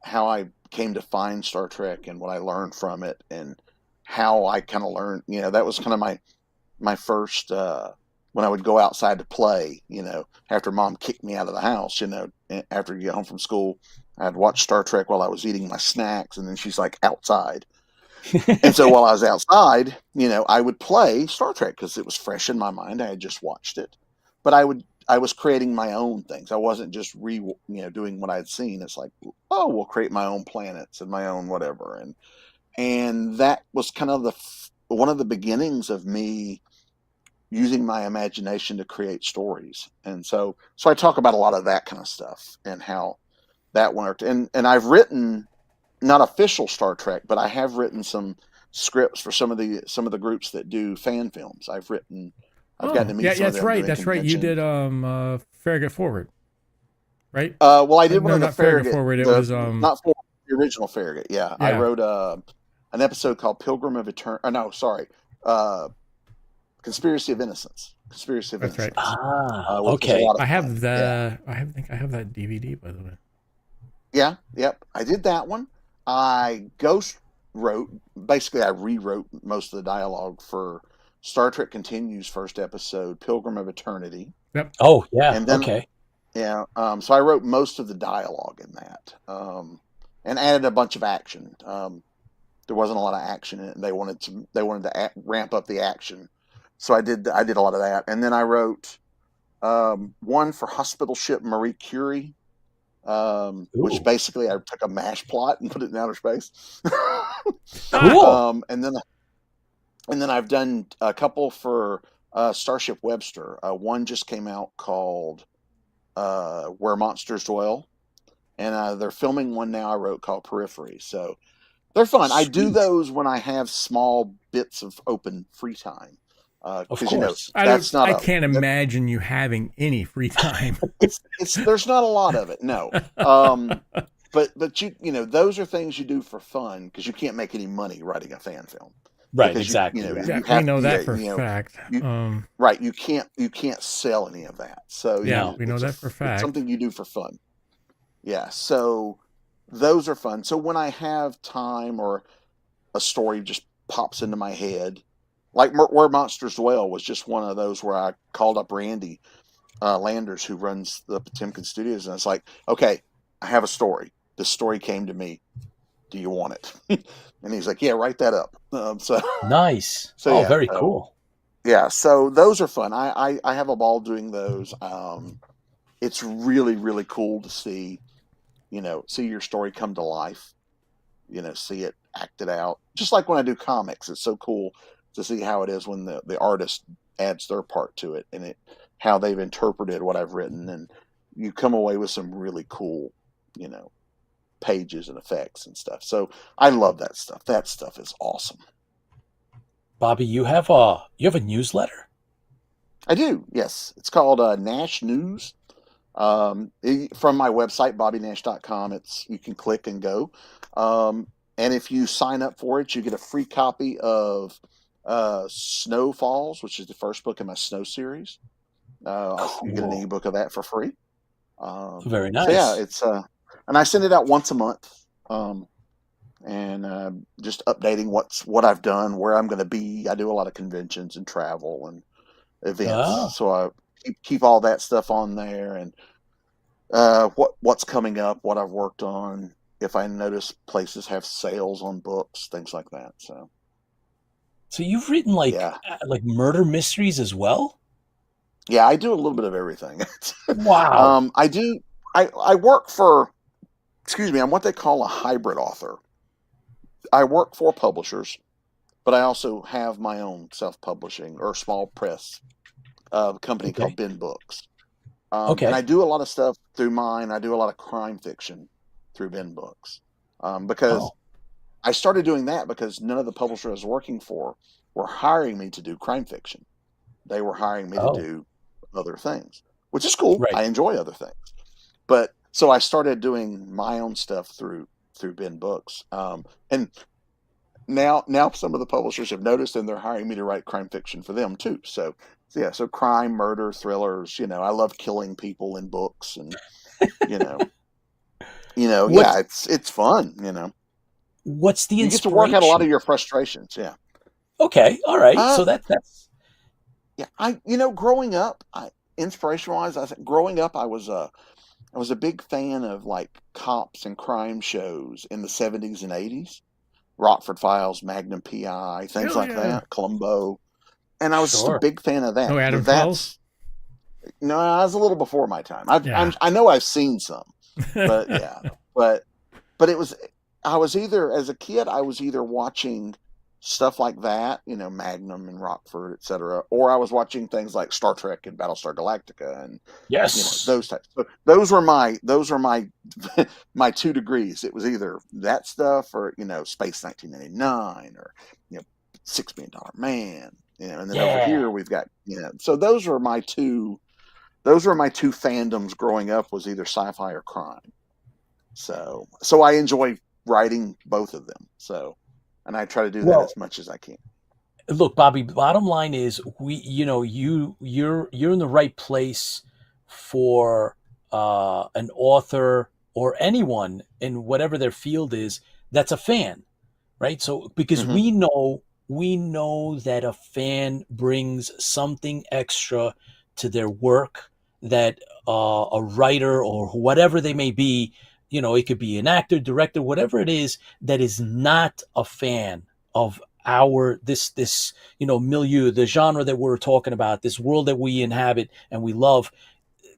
how I came to find Star Trek and what I learned from it, and how I kind of learned, that was kind of my first, when I would go outside to play, after Mom kicked me out of the house, after you get home from school, I'd watch Star Trek while I was eating my snacks, and then she's like, outside. And so while I was outside, I would play Star Trek because it was fresh in my mind. I had just watched it, but I was creating my own things. I wasn't just doing what I'd seen. It's like, oh, we'll create my own planets and my own whatever. And that was kind of one of the beginnings of me using my imagination to create stories. And so I talk about a lot of that kind of stuff and how that worked. And I've written, not official Star Trek, but I have written some scripts for some of the groups that do fan films. I've gotten to meet some of them. That's right. You did Farragut Forward, right? Well, I did one of the Farragut Forward. It was not for the original Farragut. Yeah, I wrote an episode called Pilgrim of Eternity. No, sorry, Conspiracy of Innocence. That's right. Okay. I think I have that DVD, by the way. Yeah. Yep. I did that one. I basically I rewrote most of the dialogue for Star Trek Continues first episode, Pilgrim of Eternity. Yep. Oh, yeah. And then, okay. Yeah. So I wrote most of the dialogue in that, and added a bunch of action. There wasn't a lot of action in it, and they wanted to ramp up the action. So I did a lot of that. And then I wrote one for Hospital Ship Marie Curie, which basically I took a MASH plot and put it in outer space. Cool. And then I've done a couple for Starship Webster. One just came out called Where Monsters Dwell, and they're filming one now I wrote called Periphery. So they're fun. I do Sweet. those when I have small bits of open free time. Of Because you know course. I can't imagine you having any free time. it's there's not a lot of it, no. But you know those are things you do for fun because you can't make any money writing a fan film. Right, Because exactly. you know, right. Yeah, you have, we know that for you know, fact. right, you can't sell any of that. So you Yeah, know, we know it's that for fact. It's something you do for fun. Yeah, so those are fun. So when I have time or a story just pops into my head, like Where Monsters Dwell was just one of those where I called up Randy Landers, who runs the Potemkin Studios, and it's like, okay, I have a story. This story came to me. Do you want it? And he's like, yeah, write that up. So Nice. so Oh, yeah, very cool. yeah. So those are fun. I have a ball doing those. It's really really cool to see, you know, see your story come to life. You know, see it acted out. Just like when I do comics, it's so cool to see how it is when the artist adds their part to it and how they've interpreted what I've written, and you come away with some really cool, you know, pages and effects and stuff. So I love that stuff. That stuff is awesome. Bobby, you have a newsletter? I do, yes. It's called Nash News. From my website, bobbynash.com, you can click and go. And if you sign up for it, you get a free copy of Snow Falls, which is the first book in my Snow series. You get an Cool. ebook of that for free. Very nice. So yeah, it's and I send it out once a month, and just updating what I've done, where I'm going to be. I do a lot of conventions and travel and events, Ah, so I keep all that stuff on there, and what's coming up, what I've worked on. If I notice places have sales on books, things like that. So you've written yeah, like murder mysteries as well? yeah, I do a little bit of everything. Wow. I do. I work for. Excuse me. I'm what they call a hybrid author. I work for publishers, but I also have my own self-publishing or small press company Okay. called Ben Books. And I Okay. do a lot of stuff through mine. I do a lot of crime fiction through Ben Books, because Oh. I started doing that because none of the publishers I was working for were hiring me to do crime fiction. They were hiring me to Oh. do other things, which is cool. Right. I enjoy other things, but so I started doing my own stuff through Ben Books, and now some of the publishers have noticed and they're hiring me to write crime fiction for them too. So yeah, so crime, murder, thrillers. You know, I love killing people in books, and you know, yeah, What's it's fun. You know, what's the you get to work out a lot of inspiration? your frustrations. Yeah. Okay. All right. Uh, So that's yeah. Growing up, inspiration wise, I think growing up, I was a big fan of like cops and crime shows in the 70s and 80s. Rockford Files, Magnum PI, things Hell like yeah. that, Columbo. And I was just a sure. big fan of that. No Adam That's no, I was a little before my time. Yeah. I know I've seen some, but yeah, but it was. I was either as a kid, I was either watching stuff like that, you know, Magnum and Rockford, etc., or I was watching things like Star Trek and Battlestar Galactica, and you know Yes. those types. So those were my my 2 degrees. It was either that stuff or Space 1999 or $6 Million Man. And then over Yeah. here we've got So those were my two. Those were my two fandoms growing up. Was either sci-fi or crime. So I enjoy writing both of them. So, and I try to do that Well, as much as I can. look, Bobby, bottom line is you're in the right place for an author or anyone in whatever their field is that's a fan, right? So because hmm we know that a fan brings something extra to their work that a writer or whatever they may be, it could be an actor, director, whatever it is that is not a fan of our this milieu, the genre that we're talking about, this world that we inhabit and we love.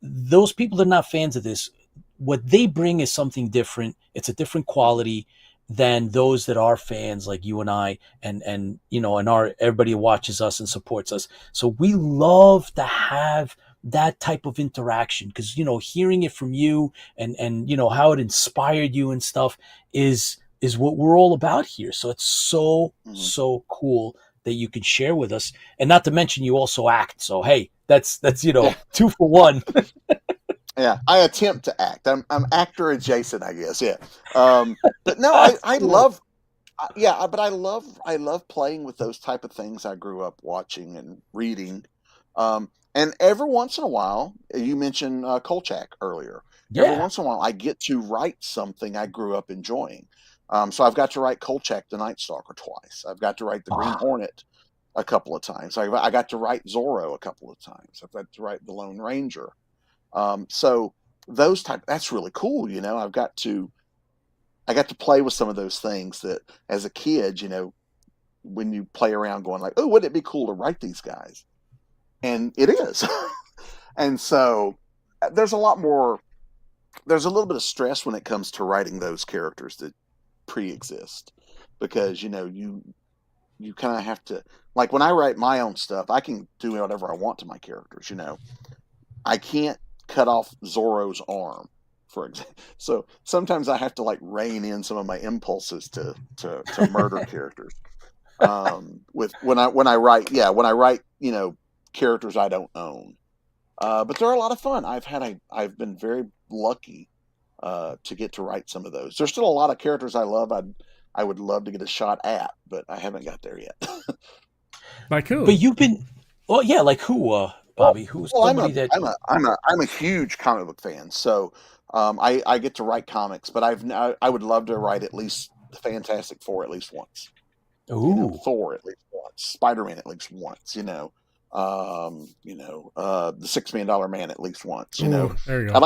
Those people that are not fans of this, what they bring is something different. It's a different quality, than those that are fans like you and I, and you know, and our everybody who watches us and supports us. So we love to have that type of interaction, because you know, hearing it from you and you know how it inspired you and stuff is what we're all about here. So it's so cool that you can share with us, and not to mention you also act. So hey, that's you know, Yeah. 2 for 1. Yeah, I attempt to act. I'm actor adjacent, I guess. Yeah, but no, I Cool. love. Yeah, but I love playing with those type of things I grew up watching and reading. And every once in a while, you mentioned Kolchak earlier. Every Yeah. once in a while, I get to write something I grew up enjoying. So I've got to write Kolchak the Night Stalker twice. I've got to write the Green Ah, Hornet a couple of times. I got to write Zorro a couple of times. I've got to write the Lone Ranger. So those type, that's really cool. You know, I got to play with some of those things that as a kid, you know, when you play around going like, oh, wouldn't it be cool to write these guys? And it is. And so there's a lot more, there's a little bit of stress when it comes to writing those characters that pre-exist, because, you know, you kind of have to, like when I write my own stuff, I can do whatever I want to my characters, you know. I can't cut off Zorro's arm, for example. So sometimes I have to like rein in some of my impulses to murder characters. With when I write, yeah, when I write, you know, characters I don't own. But they're a lot of fun. I've been very lucky to get to write some of those. There's still a lot of characters I love. I would love to get a shot at, but I haven't got there yet. Like who? but you've been, well, yeah, like who, Bobby? Who's Well, somebody that? I'm a huge comic book fan, so I get to write comics, but I would love to write at least the Fantastic Four at least once. You know, Ooh, Thor at least once, Spider-Man at least once. The $6 million Man at least once. You know, Ooh, there you go. I'd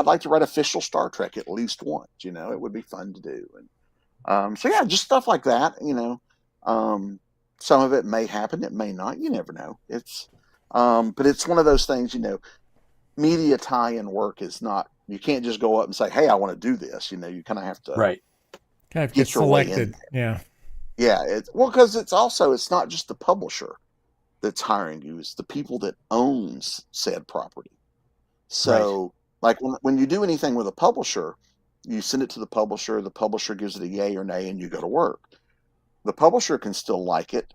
like to write official Star Trek at least once. You know, it would be fun to do. And so yeah, just stuff like that. You know, some of it may happen, it may not. You never know. But it's one of those things. You know, media tie-in work is not. You can't just go up and say, "Hey, I want to do this." You know, you kind of have to right. Kind of get get your way in. selected. Yeah. Yeah, because it's not just the publisher that's hiring you; it's the people that owns said property. Right. So, like when you do anything with a publisher, you send it to the publisher gives it a yay or nay, and you go to work. The publisher can still like it.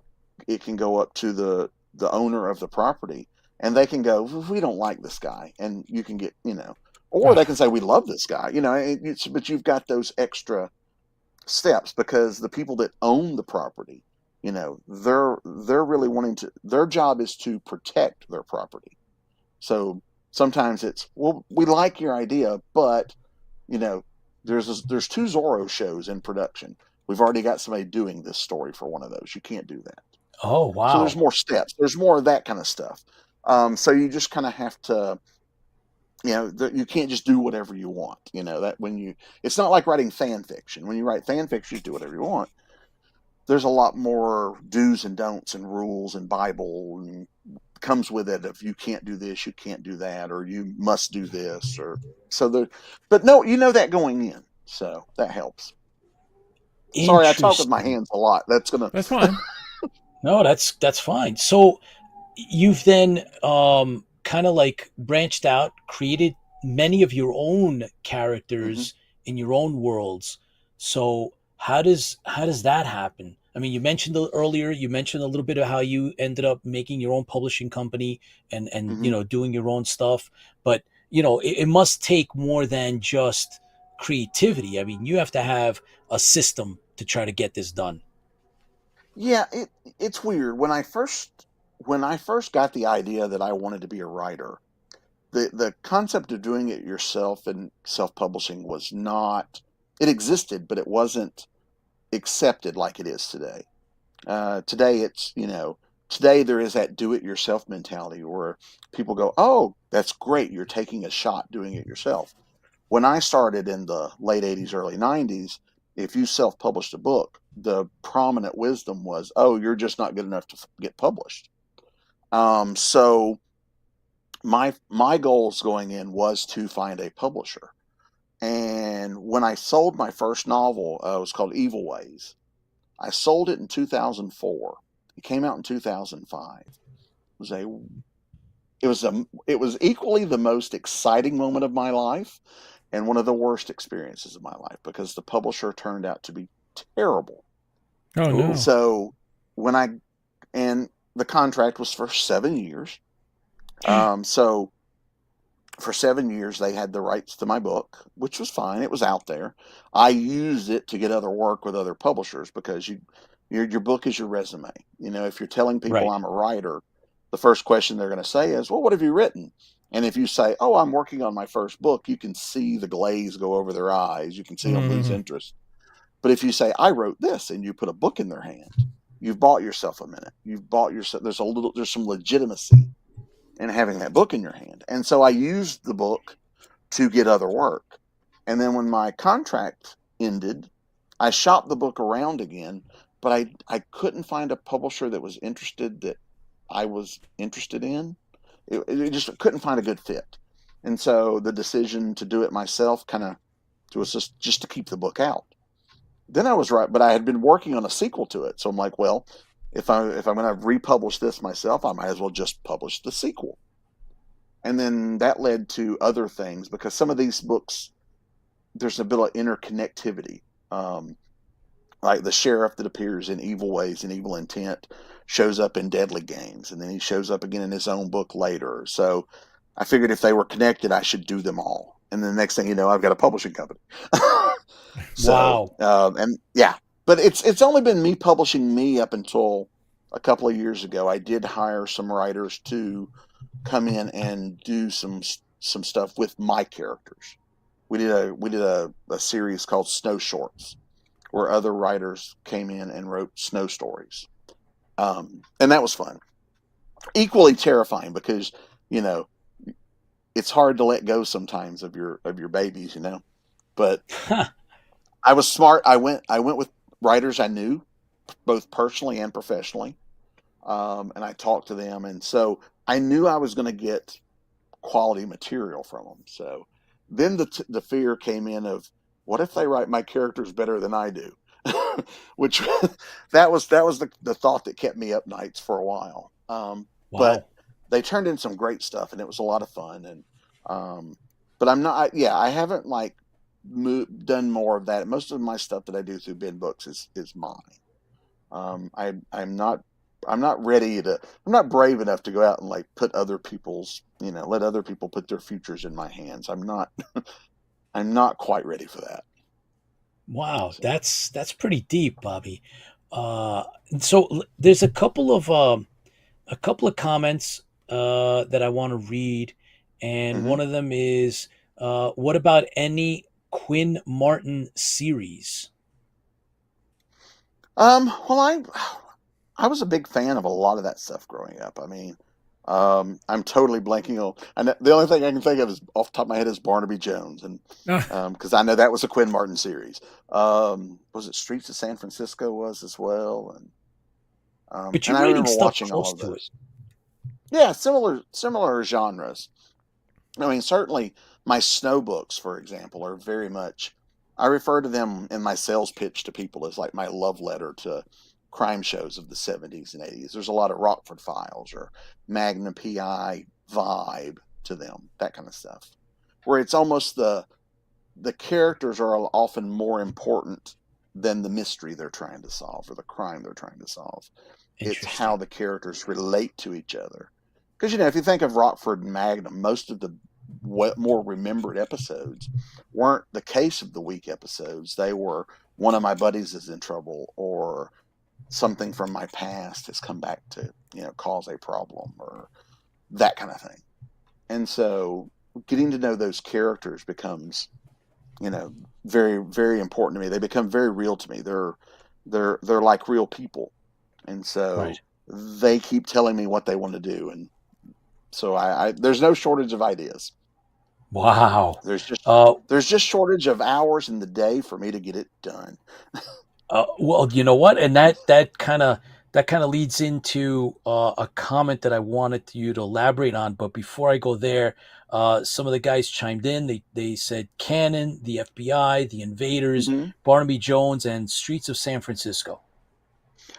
It can go up to the owner of the property, and they can go, "We don't like this guy," and you can get, you know, or they Ah, can say, "We love this guy," you know. But you've got those extra steps because the people that own the property, you know, they're really wanting to. Their job is to protect their property. So sometimes it's, well, we like your idea, but you know, there's 2 Zorro shows in production. We've already got somebody doing this story for one of those. You can't do that. Oh, So there's wow. more steps. There's more of that kind of stuff. So you just kind of have to, you know, you can't just do whatever you want. You know that it's not like writing fan fiction. When you write fan fiction, you do whatever you want. There's a lot more do's and don'ts and rules and Bible and comes with it. If you can't do this, you can't do that, or you must do this, or so there. But no, you know that going in, so that helps. Sorry, I talk with my Interesting. hands a lot. That's gonna. that's fine. No, that's fine. So you've then kind of like branched out, created many of your own Mhm. characters in your own worlds. So how does that happen? I mean, earlier, you mentioned a little bit of how you ended up making your own publishing company and you Mhm. know, doing your own stuff, but you know, it must take more than just creativity. I mean, you have to have a system to try to get this done. Yeah, it's weird. When I first got the idea that I wanted to be a writer, the concept of doing it yourself and self-publishing was not. It existed, but it wasn't accepted like it is today. Today, today there is that do-it-yourself mentality where people go, "Oh, that's great! You're taking a shot doing it yourself." When I started in the late '80s, early '90s, if you self-published a book, the prominent wisdom was, "Oh, you're just not good enough to get published." So my goals going in was to find a publisher, And when I sold my first novel, it was called Evil Ways. I sold it in 2004. It came out in 2005. It was equally the most exciting moment of my life and one of the worst experiences of my life, because the publisher turned out to be terrible. Oh no. So and the contract was for 7 years. So for 7 years, they had the rights to my book, which was fine. It was out there. I used it to get other work with other publishers, because your book is your resume. If you're telling people Right. I'm a writer, the first question they're going to say is, well, what have you written? And if you say, oh, I'm working on my first book, you can see the glaze go over their eyes. You can see them lose interest. But if you say, I wrote this, and you put a book in their hand, you've bought yourself a minute. You've bought yourself. There's some legitimacy in having that book in your hand. And so I used the book to get other work. And then when my contract ended, I shopped the book around again, but I couldn't find a publisher that was interested, that I was interested in. It just couldn't find a good fit. And so the decision to do it myself was just to keep the book out. Then I was right, but I had been working on a sequel to it. So I'm like, well, if I'm going to republish this myself, I might as well just publish the sequel. And then that led to other things, because some of these books, there's a bit of interconnectivity. Like the sheriff that appears in Evil Ways and Evil Intent shows up in Deadly Games, and then he shows up again in his own book later. So I figured if they were connected, I should do them all. And the next thing you know, I've got a publishing company. Wow. And yeah, but it's only been me publishing me up until a couple of years ago. I did hire some writers to come in and do some stuff with my characters. We did a series called Snow Shorts, where other writers came in and wrote snow stories. And that was fun. Equally terrifying, because, it's hard to let go sometimes of your babies, but I was smart. I went with writers I knew, both personally and professionally. And I talked to them. And so I knew I was going to get quality material from them. So then the fear came in of, what if they write my characters better than I do? Which that was the thought that kept me up nights for a while. Wow. But they turned in some great stuff, and it was a lot of fun. And but I haven't done more of that. Most of my stuff that I do through Bin Books is mine. I'm not ready to. I'm not brave enough to go out and put other people's, let other people put their futures in my hands. I'm not. I'm not quite ready for that. Wow, that's pretty deep, Bobby. So there's a couple of comments that I want to read, and one of them is, what about any Quinn Martin series? Well, I was a big fan of a lot of that stuff growing up. I mean, I'm totally blanking on, and the only thing I can think of is off the top of my head is Barnaby Jones, and because I know that was a Quinn Martin series. Was it Streets of San Francisco was as well, and But you're I writing remember stuff watching all close of to it. those. Yeah, similar genres. I mean, certainly my snow books, for example, are very much. I refer to them in my sales pitch to people as like my love letter to crime shows of the 70s and 80s. There's a lot of Rockford Files or Magnum PI vibe to them, that kind of stuff, where it's almost the characters are often more important than the mystery they're trying to solve or the crime they're trying to solve. It's how the characters relate to each other. Because, if you think of Rockford and Magnum, most of the more remembered episodes weren't the case of the week episodes. They were, one of my buddies is in trouble, or something from my past has come back to, cause a problem, or that kind of thing. And so getting to know those characters becomes, very, very important to me. They become very real to me. They're like real people. And so they keep telling me what they want to do. And so I there's no shortage of ideas. Wow. There's just shortage of hours in the day for me to get it done. Well, you know what? And that kind of that kind of leads into a comment that I wanted you to elaborate on. But before I go there, some of the guys chimed in. They said Cannon, the FBI, the Invaders, Hmm. Barnaby Jones, and Streets of San Francisco.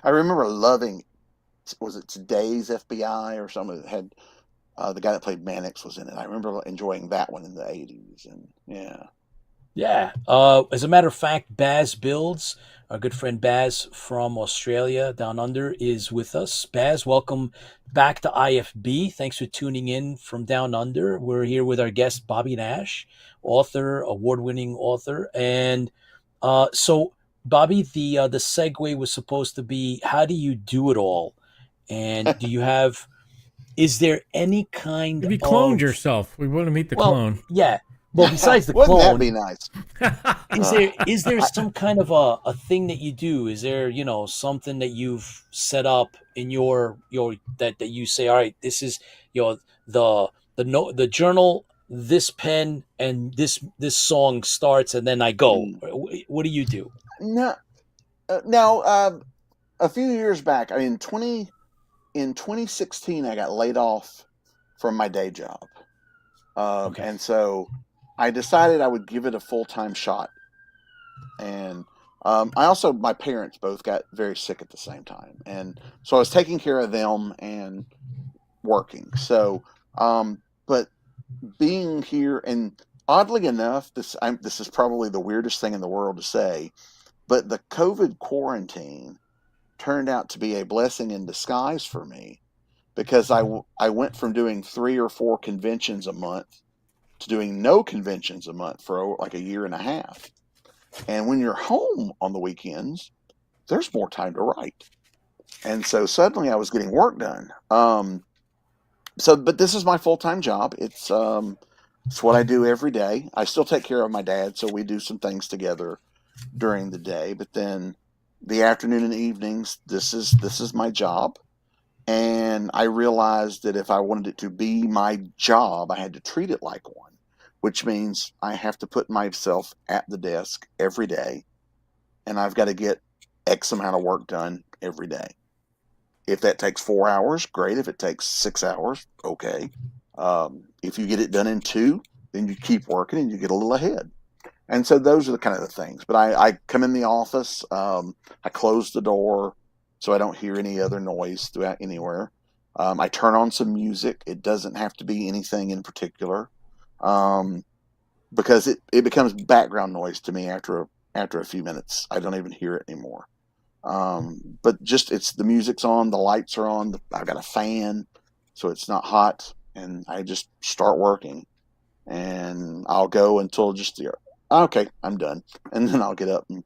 I remember loving, was it Today's FBI or something that had the guy that played Mannix was in it. I remember enjoying that one in the 80s. And yeah. Yeah. As a matter of fact, Baz Builds, our good friend Baz from Australia down under, is with us. Baz, welcome back to IFB. Thanks for tuning in from down under. We're here with our guest Bobby Nash, author, award-winning author, and so Bobby, the segue was supposed to be, how do you do it all, and do you have? Is there any kind If you cloned of yourself, we want to meet the well, clone. yeah. Well, besides the Wouldn't that clone, be nice? is there some kind of a thing that you do? Is there, something that you've set up in your that you say, all right, this is the note, the journal, this pen, and this song starts, and then I go. What do you do? No, now a few years back, I mean, in 2016, I got laid off from my day job, Okay. and so I decided I would give it a full-time shot. And I also, my parents both got very sick at the same time, and so I was taking care of them and working. So, but being here, and oddly enough, this is probably the weirdest thing in the world to say, but the COVID quarantine turned out to be a blessing in disguise for me, because I went from doing 3 or 4 conventions a month to doing no conventions a month for like a year and a half. And when you're home on the weekends, there's more time to write. And so suddenly I was getting work done. But this is my full-time job. It's what I do every day. I still take care of my dad, so we do some things together during the day. But then the afternoon and evenings, this is my job. And I realized that if I wanted it to be my job, I had to treat it like one, which means I have to put myself at the desk every day, and I've got to get X amount of work done every day. If that takes 4 hours, great. If it takes 6 hours, okay. If you get it done in 2, then you keep working and you get a little ahead. And so those are the kind of the things. But I come in the office, I close the door so I don't hear any other noise throughout anywhere. I turn on some music. It doesn't have to be anything in particular, because it becomes background noise to me after a few minutes. I don't even hear it anymore. But just, it's the music's on, the lights are on, I've got a fan, so it's not hot, and I just start working, and I'll go until just okay, I'm done, and then I'll get up and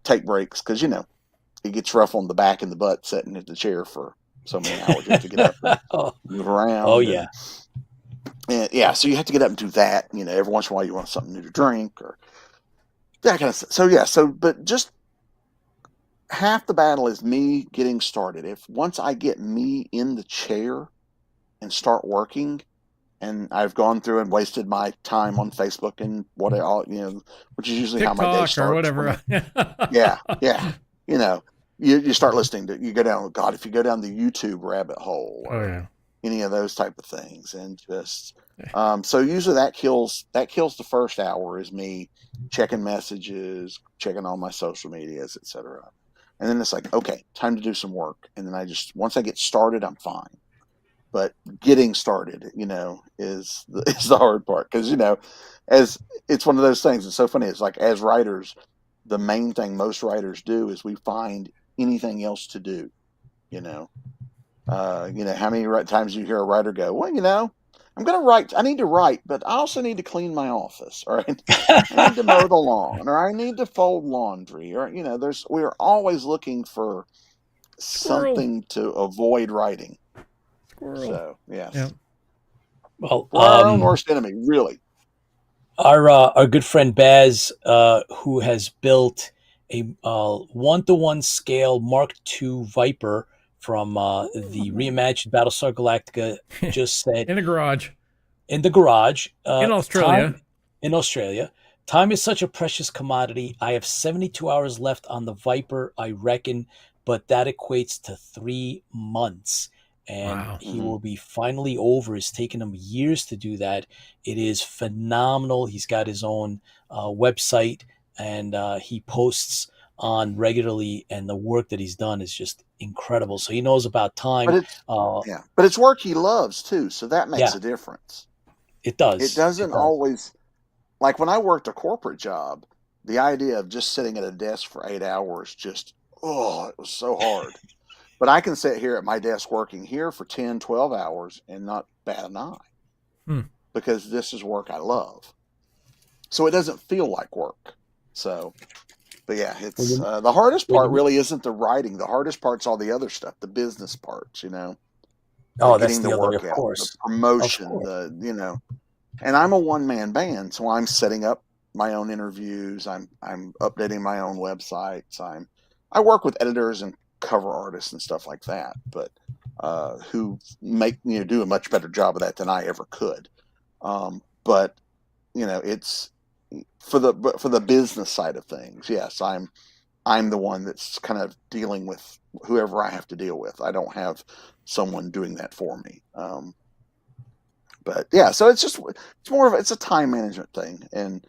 take breaks, because it gets rough on the back and the butt sitting at the chair for so many hours. You have to get up and move around. Oh yeah. And yeah, so you have to get up and do that. Every once in a while you want something new to drink or that kind of stuff. So yeah, but just half the battle is me getting started. Once I get me in the chair and start working, and I've gone through and wasted my time on Facebook and which is usually TikTok how my day starts. Or whatever. Yeah. You start listening to, you go down, God, if you go down the YouTube rabbit hole, or any of those type of things, and just so usually that kills the first hour, is me checking messages, checking all my social medias, etc. And then it's like, okay, time to do some work. And then once I get started, I'm fine. But getting started, is the hard part, because as it's one of those things. It's so funny. It's like, as writers, the main thing most writers do is we find anything else to do. How many times you hear a writer go, well, I'm going to write. I need to write, but I also need to clean my office, or I need to mow the lawn, or I need to fold laundry, or we're always looking for something to avoid writing. Squirrel. So yes. Yeah. Well, we're our own worst enemy, really. Our good friend Baz, who has built a 1-to-1 scale Mark II Viper from the reimagined Battlestar Galactica, just said In the garage. in Australia. In Australia, time is such a precious commodity. I have 72 hours left on the Viper. I reckon but that equates to 3 months. And Wow. he will be finally over. It's taken him years to do that. It is phenomenal. He's got his own website, and he posts on regularly, and the work that he's done is just incredible. So he knows about time. But it's but it's work he loves too, so that makes Yeah. a difference. It does. It doesn't always, like when I worked a corporate job, the idea of just sitting at a desk for 8 hours it was so hard. But I can sit here at my desk working here for 10, 12 hours and not bat an eye because this is work I love. So it doesn't feel like work. So, but yeah, it's the hardest part really isn't the writing. The hardest part's all the other stuff, the business parts, Oh, getting that's the work of out, course. the promotion, and I'm a one-man band, so I'm setting up my own interviews. I'm updating my own websites. I work with editors and cover artists and stuff like that, but who make do a much better job of that than I ever could. But it's for the business side of things. Yes, I'm the one that's kind of dealing with whoever I have to deal with. I don't have someone doing that for me. But yeah, so it's a time management thing, and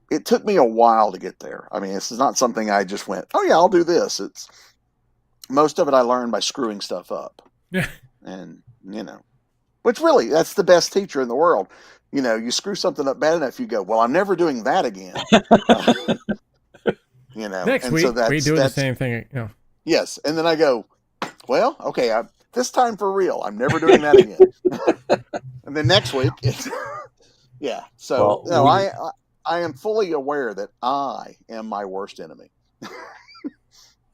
it took me a while to get there. I mean, this is not something I just went, oh yeah, I'll do this. It's most of it I learned by screwing stuff up. Yeah. And which really, that's the best teacher in the world. You screw something up bad enough, you go, well, I'm never doing that again. Next week, we do the same thing. Yes. And then I go, well, okay, this time for real, I'm never doing that again. And then next week, yeah. So I am fully aware that I am my worst enemy.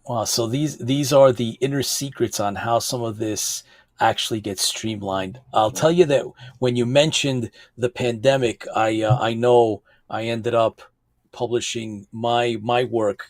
Wow. So these are the inner secrets on how some of this actually gets streamlined. I'll tell you that when you mentioned the pandemic, I know I ended up publishing my work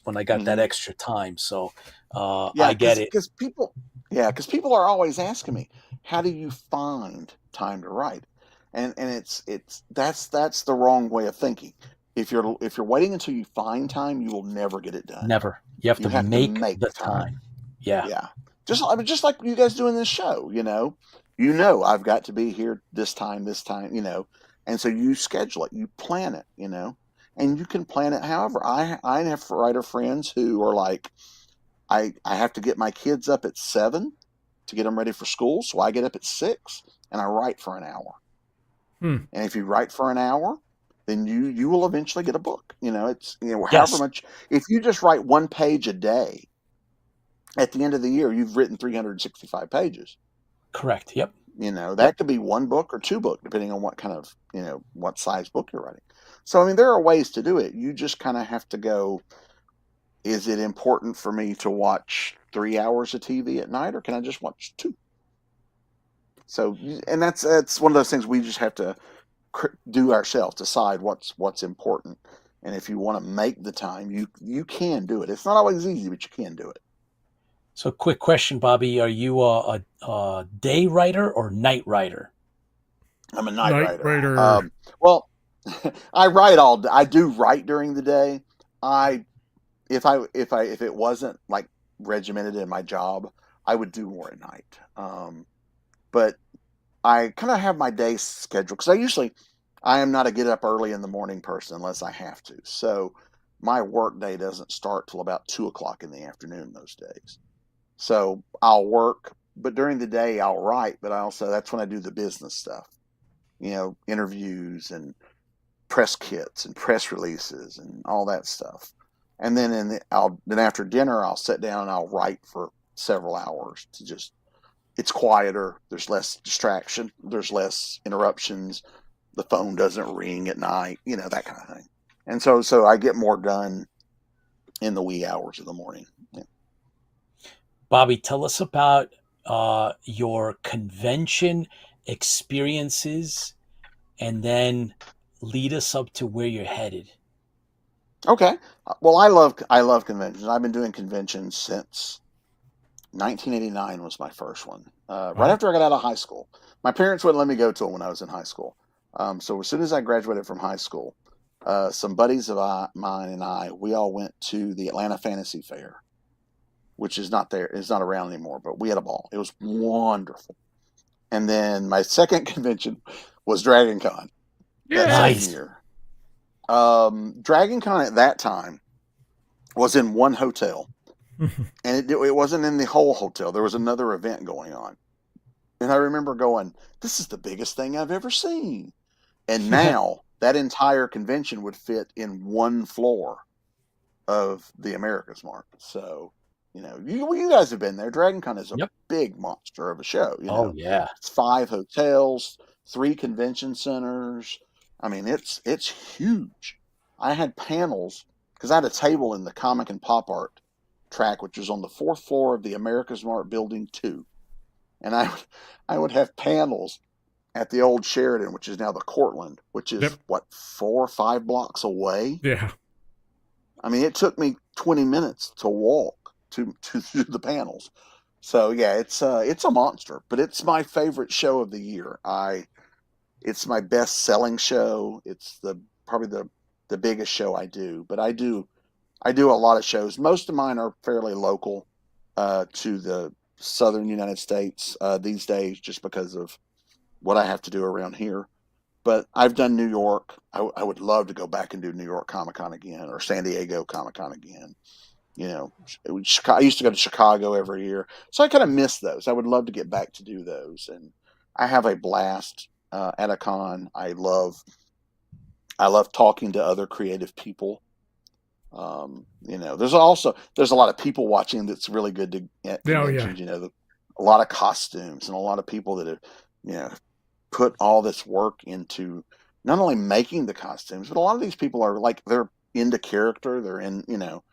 when I got that extra time. So I get it. Because people are always asking me, how do you find time to write? And that's the wrong way of thinking. If you're waiting until you find time, you will never get it done. Never. You have to make the time. Yeah. Yeah. Just like you guys doing this show, I've got to be here this time, and so you schedule it, you plan it, and you can plan it however. I have writer friends who are like, I have to get my kids up at 7 to get them ready for school, so I get up at 6 and I write for an hour. And if you write for an hour, then you will eventually get a book. However much. If you just write 1 page a day, at the end of the year, you've written 365 pages. Correct. Yep. That could be 1 book or 2 books, depending on what kind of, what size book you're writing. So, I mean, there are ways to do it. You just kind of have to go, is it important for me to watch 3 hours of TV at night, or can I just watch 2? So, and that's one of those things we just have to do ourselves, decide what's important. And if you want to make the time, you can do it. It's not always easy, but you can do it. So, quick question, Bobby: are you a day writer or night writer? I'm a night writer. Well, I do write during the day. If it wasn't like regimented in my job, I would do more at night. But I kind of have my day scheduled because I am not a get up early in the morning person unless I have to. So my work day doesn't start till about 2:00 in the afternoon those days. So I'll work, but during the day I'll write. But that's when I do the business stuff, interviews and press kits and press releases and all that stuff. And then then after dinner I'll sit down and I'll write for several hours it's quieter. There's less distraction. There's less interruptions. The phone doesn't ring at night, that kind of thing. And so I get more done in the wee hours of the morning. Yeah. Bobby, tell us about your convention experiences, and then lead us up to where you're headed. Okay. Well, I love conventions. I've been doing conventions since 1989 was my first one. Right after I got out of high school. My parents wouldn't let me go to them when I was in high school. So as soon as I graduated from high school, some buddies of mine and we all went to the Atlanta Fantasy Fair. which is not there. It's not around anymore, but we had a ball. It was wonderful. And then my second convention was Dragon Con that Nice. same year. Dragon Con at that time was in one hotel, and it wasn't in the whole hotel. There was another event going on. And I remember going, this is the biggest thing I've ever seen. And now that entire convention would fit in one floor of the America's Mart. So, you know, you guys have been there. Dragon Con is a Yep. big monster of a show. You know, Oh yeah. it's 5 hotels, 3 convention centers. I mean, it's huge. I had panels because I had a table in the comic and pop art track, which was on the 4th floor of the America's Mart Building 2. And I would have panels at the old Sheridan, which is now the Cortland, which is what, 4 or 5 blocks away. Yeah. I mean, it took me 20 minutes to walk to the panels. So yeah, it's a monster, but it's my favorite show of the year. It's my best selling show. It's probably the biggest show I do, but I do a lot of shows. Most of mine are fairly local to the southern United States these days, just because of what I have to do around here. But I've done New York. I would love to go back and do New York Comic Con again, or San Diego Comic Con again. You know, I used to go to Chicago every year, so I kind of miss those. I would love to get back to do those, and I have a blast at a con. I love talking to other creative people. You know, there's a lot of people watching that's really good at conventions. You know, a lot of costumes and a lot of people that have, you know, put all this work into not only making the costumes, but a lot of these people are like, they're into character. They're in, you know,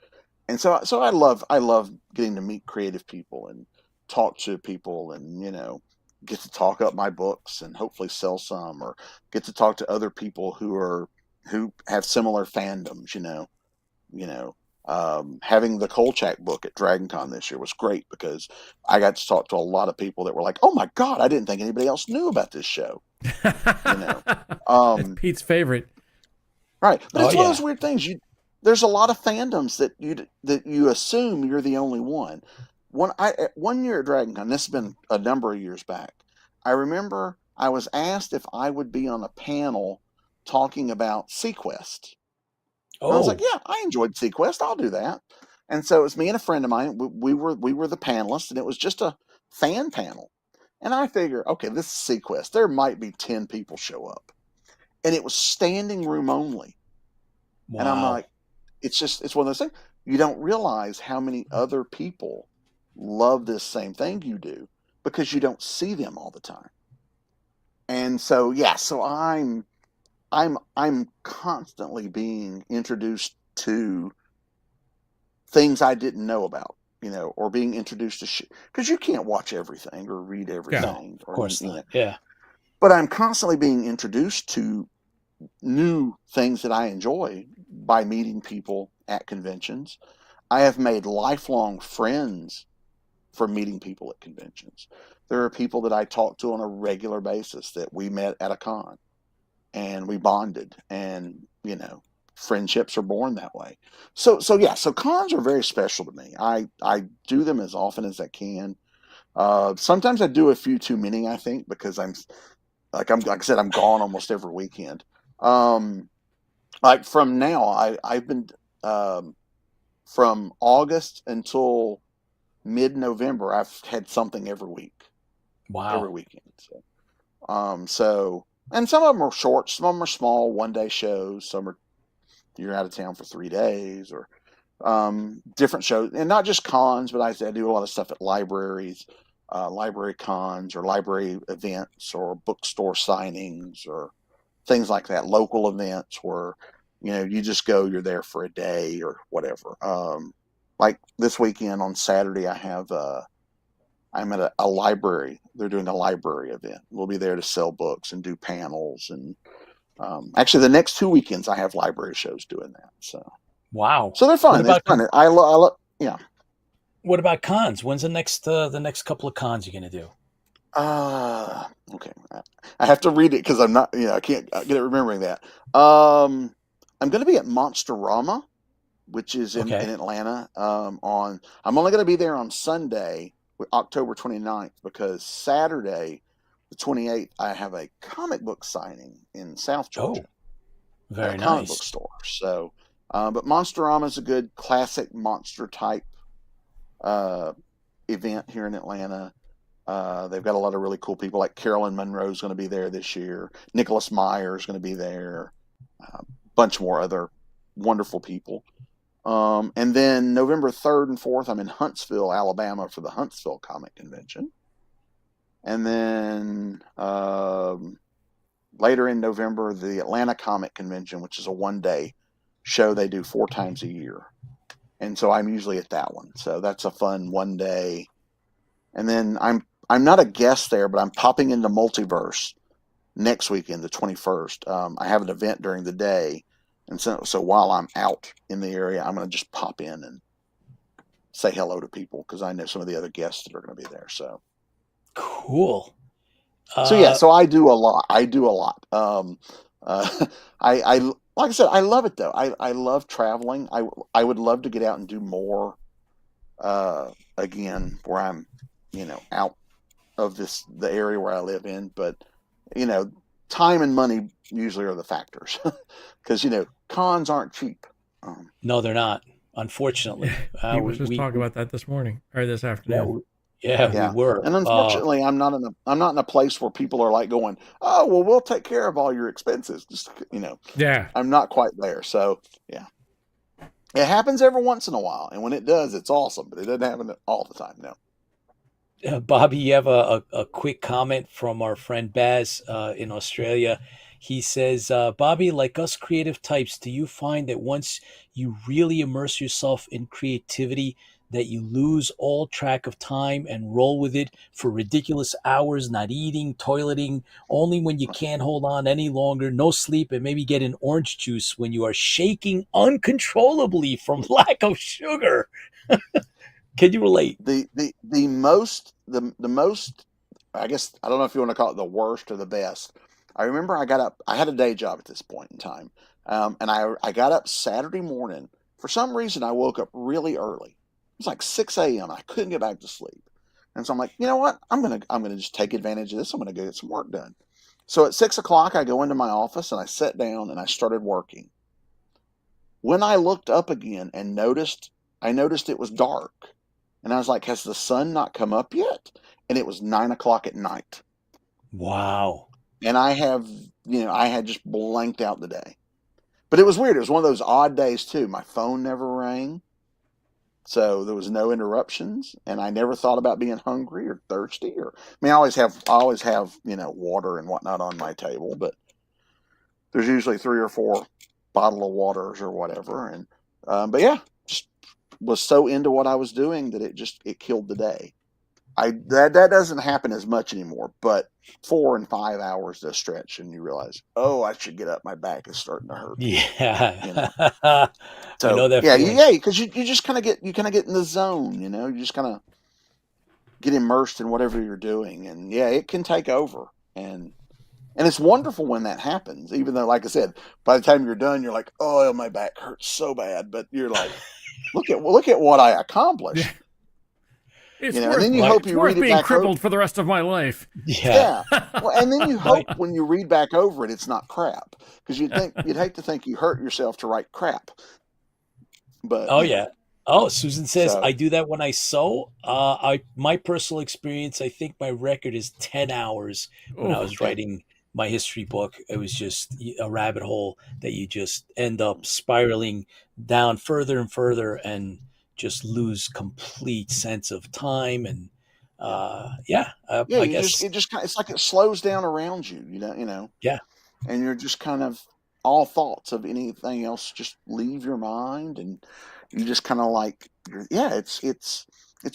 and so I love getting to meet creative people and talk to people, and, you know, get to talk up my books and hopefully sell some, or get to talk to other people who have similar fandoms, you know. Having the Kolchak book at Dragon Con this year was great because I got to talk to a lot of people that were like, oh my God, I didn't think anybody else knew about this show. You know, It's Pete's favorite. Right. But it's one of those weird things. There's a lot of fandoms that you assume you're the only one. One year at Dragon Con, this has been a number of years back, I remember I was asked if I would be on a panel talking about Sequest. And I was like, yeah, I enjoyed Sequest. I'll do that. And so it was me and a friend of mine. We were the panelists, and it was just a fan panel. And I figure, okay, this is Sequest. There might be 10 people show up. And it was standing room only. Wow. And I'm like, it's one of those things. You don't realize how many other people love this same thing you do because you don't see them all the time. And so, yeah, so I'm constantly being introduced to things I didn't know about, you know, or being introduced to because you can't watch everything or read everything. No, of course not. Yeah. But I'm constantly being introduced to new things that I enjoy by meeting people at conventions. I have made lifelong friends from meeting people at conventions. There are people that I talk to on a regular basis that we met at a con. And we bonded, and, you know, friendships are born that way. So cons are very special to me. I do them as often as I can. Sometimes I do a few too many, I think, because like I said, I'm gone almost every weekend. Like from now, I've been from August until mid-November, I've had something every week. Wow. Every weekend. So. And some of them are short, some of them are small, one-day shows. Some are you're out of town for 3 days, or different shows, and not just cons, but I do a lot of stuff at libraries, library cons, or library events, or bookstore signings, or things like that. Local events where, you know, you just go, you're there for a day or whatever. Like this weekend on Saturday, I'm at a library. They're doing a library event. We'll be there to sell books and do panels. And actually, the next 2 weekends, I have library shows doing that. So wow. So they're fun. They're fun. I love. Yeah. What about cons? When's the next couple of cons you're gonna do? Okay. I have to read it because I'm not. I can't get it remembering that. I'm going to be at Monsterama which is in Okay. Atlanta. I'm only going to be there on Sunday, October 29th, because Saturday, the 28th, I have a comic book signing in South Georgia Oh, at a very comic book nice. store. So, but Monsterama is a good classic monster type event here in Atlanta. They've got a lot of really cool people, like Carolyn Monroe is going to be there this year. Nicholas Meyer is going to be there. A bunch more other wonderful people. And then November 3rd and 4th, I'm in Huntsville, Alabama for the Huntsville Comic Convention. And then later in November, the Atlanta Comic Convention, which is a one-day show they do 4 times a year. And so I'm usually at that one. So that's a fun one day. And then I'm not a guest there, but I'm popping into Multiverse next weekend, the 21st. I have an event during the day. And so while I'm out in the area, I'm going to just pop in and say hello to people because I know some of the other guests that are going to be there. So Cool. so I do a lot. I like I said, I love it though. I love traveling. I would love to get out and do more. Again, where I'm, out of the area where I live in, but time and money usually are the factors because cons aren't cheap. No, they're not. Unfortunately, He was just talking about that this morning or this afternoon. we were. And unfortunately, I'm not in a place where people are like going, "Oh, well, we'll take care of all your expenses." Just Yeah. I'm not quite there. So yeah, it happens every once in a while, and when it does, it's awesome. But it doesn't happen all the time. No. Bobby, you have a quick comment from our friend Baz in Australia. He says, Bobby, like us creative types, do you find that once you really immerse yourself in creativity, that you lose all track of time and roll with it for ridiculous hours, not eating, toileting, only when you can't hold on any longer, no sleep, and maybe get an orange juice when you are shaking uncontrollably from lack of sugar? Can you relate? The most, I guess, I don't know if you want to call it the worst or the best. I remember I got up, I had a day job at this point in time. And I got up Saturday morning. For some reason, I woke up really early. It was like 6 a.m. I couldn't get back to sleep. And so I'm like, you know what? I'm going to just take advantage of this. I'm going to go get some work done. So at 6 o'clock, I go into my office and I sat down and I started working. When I looked up again and I noticed it was dark. And I was like, has the sun not come up yet? And it was 9 o'clock at night. Wow. And I had just blanked out the day. But it was weird. It was one of those odd days too. My phone never rang. So there was no interruptions. And I never thought about being hungry or thirsty I always have, water and whatnot on my table, but there's usually 3 or 4 bottle of waters or whatever. And, but yeah, just was so into what I was doing that it killed the day. That doesn't happen as much anymore, but 4 and 5 hours to stretch and you realize, oh, I should get up. My back is starting to hurt. Yeah. So, I know that yeah, feeling. because you just kind of get in the zone, you just kind of get immersed in whatever you're doing. And yeah, it can take over. And it's wonderful when that happens, even though, like I said, by the time you're done, you're like, oh, my back hurts so bad. But you're like, look at what I accomplished. Yeah. It's and then you hope you read it being back crippled for the rest of my life. Yeah. Well, and then you hope when you read back over it, it's not crap, because you'd hate to think you hurt yourself to write crap. But yeah. Oh, Susan says So- I do that when I sew. My personal experience, I think my record is 10 hours when I was writing my history book. It was just a rabbit hole that you just end up spiraling down further and further and just lose complete sense of time. And I guess it's like it slows down around you, Yeah. and you're just kind of, all thoughts of anything else just leave your mind, and you just kind of like, it's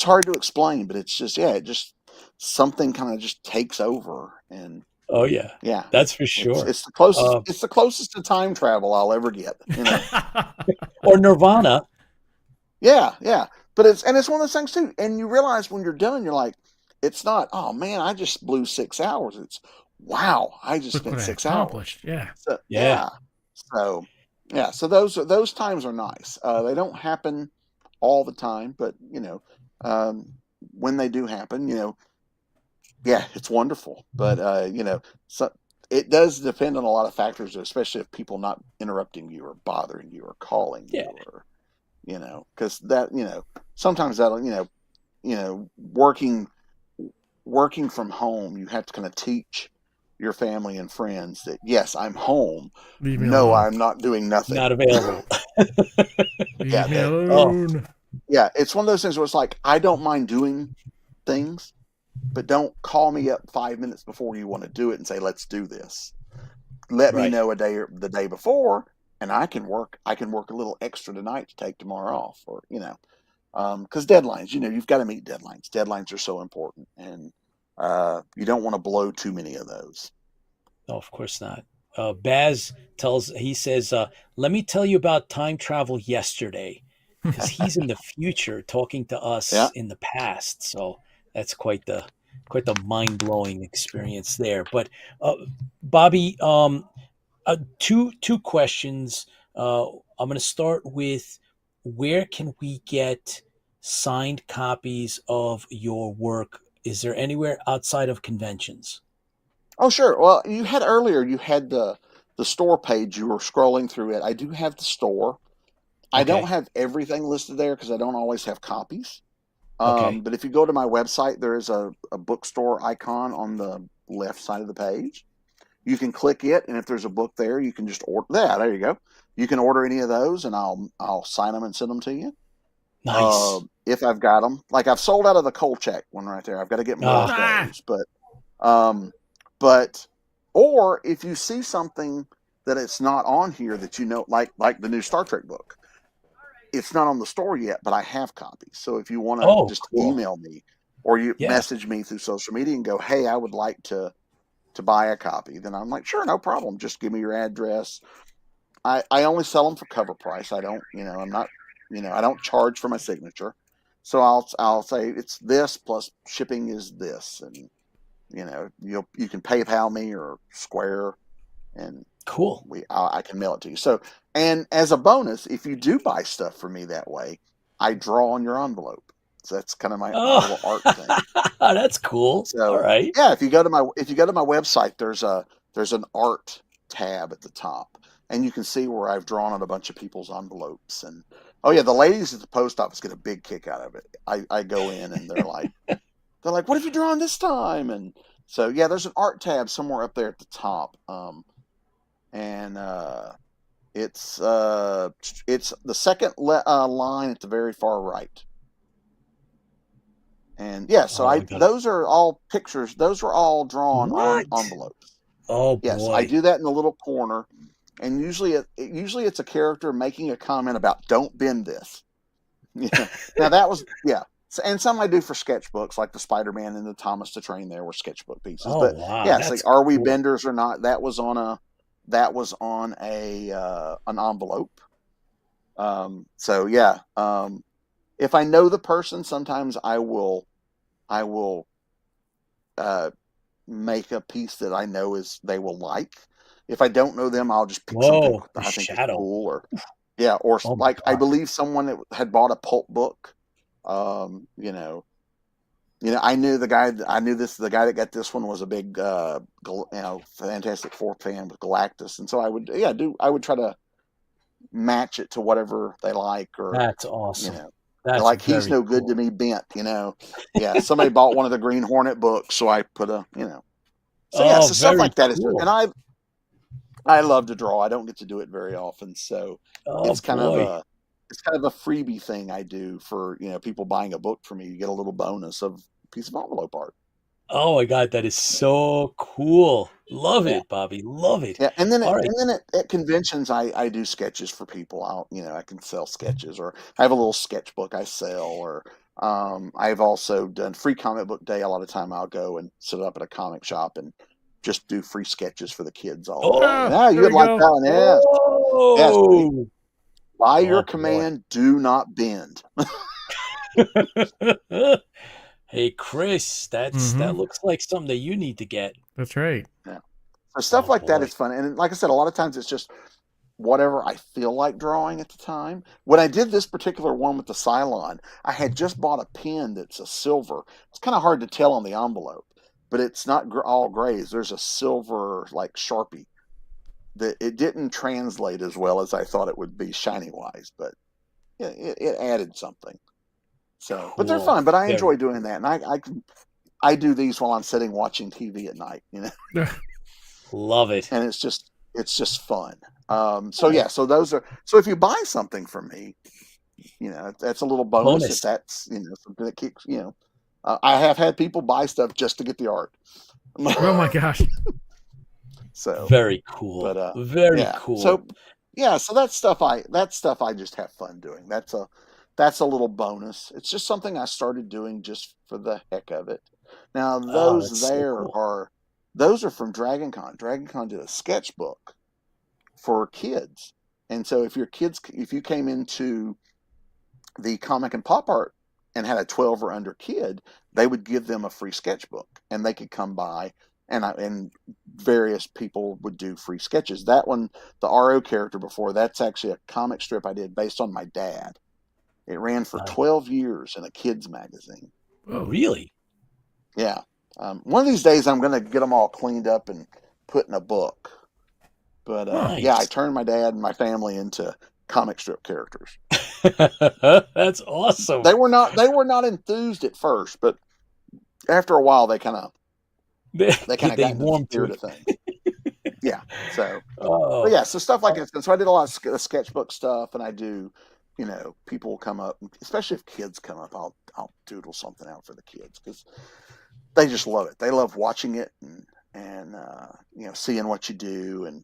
hard to explain, but it's just, it just, something kind of just takes over. And Oh yeah. yeah, That's for sure. it's the closest it's the closest to time travel I'll ever get, Or Nirvana. Yeah, but it's one of those things too. And you realize when you're done, you're like, it's not, oh man, I just blew 6 hours. It's, wow, I just Look spent what I 6 hours. accomplished. Yeah. So, Yeah. So Yeah, so those times are nice. They don't happen all the time, but when they do happen, yeah, it's wonderful. But so it does depend on a lot of factors, especially if people not interrupting you or bothering you or calling you Yeah. or because that sometimes that'll working from home, you have to kind of teach your family and friends that yes, I'm home. Leave me No, alone. I'm not doing nothing. Not available. Yeah, Leave me that, alone. yeah, it's one of those things where it's like I don't mind doing things, but don't call me up 5 minutes before you want to do it and say let's do this. Let me Right. know the day before, and I can work a little extra tonight to take tomorrow off, or because deadlines, you've got to meet deadlines. Deadlines are so important, and you don't want to blow too many of those. No, of course not. Baz says, let me tell you about time travel yesterday, because he's in the future talking to us Yeah. in the past. So that's quite the mind blowing experience there. But Bobby, two questions. I'm going to start with, where can we get signed copies of your work? Is there anywhere outside of conventions? Oh, sure. Well, you had the store page. You were scrolling through it. I do have the store. I don't Okay. have everything listed there because I don't always have copies. Okay. But if you go to my website, there is a bookstore icon on the left side of the page. You can click it, and if there's a book there, you can just order. There you go. You can order any of those, and I'll sign them and send them to you. Nice. If I've got them, like I've sold out of the Kolchak one right there. I've got to get more of Ah. those, um, but or if you see something that it's not on here that like the new Star Trek book, it's not on the store yet, but I have copies. So if you want to Oh, just cool. email me or you Yeah. message me through social media and go, hey, I would like to buy a copy, then I'm like, sure, no problem. Just give me your address. I only sell them for cover price. I don't, I'm not, I don't charge for my signature. So I'll say it's this plus shipping is this, and you can PayPal me or Square, and Cool. I can mail it to you. So, and as a bonus, if you do buy stuff for me that way, I draw on your envelope. So that's kind of my little art thing. That's cool. So All right. yeah, if you go to my website, there's an art tab at the top, and you can see where I've drawn on a bunch of people's envelopes. And oh yeah, the ladies at the post office get a big kick out of it. I go in and they're like, what have you drawn this time? And so yeah, there's an art tab somewhere up there at the top. And it's the second line at the very far right. And yeah, so those are all pictures. Those are all drawn on envelopes. Oh Yes, boy. I do that in the little corner, and usually it's a character making a comment about "Don't bend this." Yeah. Now that was and some I do for sketchbooks, like the Spider-Man and the Thomas the Train. There were sketchbook pieces, Oh but wow. yeah, it's That's like, are we cool. benders or not? That was on an envelope. So yeah, if I know the person, sometimes I will make a piece that I know they will like. If I don't know them, I'll just pick something The I think is shadow. cool, or Oh my I God. believe someone that had bought a pulp book. I knew the guy that got this one was a big Fantastic Four fan with Galactus, and so I would try to match it to whatever they like, or That's awesome. That's That's he's very no good cool. to me bent, Yeah, somebody bought one of the Green Hornet books, so I put so yeah, so stuff like that is, cool. and I love to draw. I don't get to do it very often, so it's kind of a freebie thing I do for people buying a book for me. You get a little bonus of a piece of envelope art. Oh my God, that is so cool. Love Yeah. it, Bobby. Love it. Yeah, and then All right. at conventions, I do sketches for people. I can sell sketches, or I have a little sketchbook I sell, or I've also done free comic book day. A lot of time I'll go and sit up at a comic shop and just do free sketches for the kids all day. there You would we like go. that one? Yes. Yes. Oh. By your boy. command, do not bend. Hey, Chris, that looks like something that you need to get. That's right. Yeah. So stuff like that is fun, and like I said, a lot of times it's just whatever I feel like drawing at the time. When I did this particular one with the Cylon, I had just bought a pen that's a silver. It's kind of hard to tell on the envelope, but it's not all grays. There's a silver like Sharpie that it didn't translate as well as I thought it would be shiny wise, but it added something. So, but they're Cool. fun. But I Very enjoy doing that, and I do these while I'm sitting watching TV at night. Love it. And it's just fun. So yeah, so those are, so if you buy something from me, that's a little bonus. If that's something that keeps I have had people buy stuff just to get the art. Oh my gosh. So very cool. But very yeah. cool. So yeah, so that stuff I just have fun doing. That's a little bonus. It's just something I started doing just for the heck of it. Now those that's so cool. those are from DragonCon. DragonCon did a sketchbook for kids. And so if you came into the comic and pop art and had a 12 or under kid, they would give them a free sketchbook, and they could come by, and various people would do free sketches. That one, the RO character before, that's actually a comic strip I did based on my dad. It ran for 12 years in a kids magazine. Oh, really? Yeah. One of these days I'm going to get them all cleaned up and put in a book. But Nice. yeah, I turned my dad and my family into comic strip characters. That's awesome. They were not enthused at first, but after a while they kind of got into the spirit of things. Yeah. So but yeah, so stuff like that. So I did a lot of sketchbook stuff, and I do, people come up, especially if kids come up, I'll doodle something out for the kids because they just love it. They love watching it and seeing what you do, and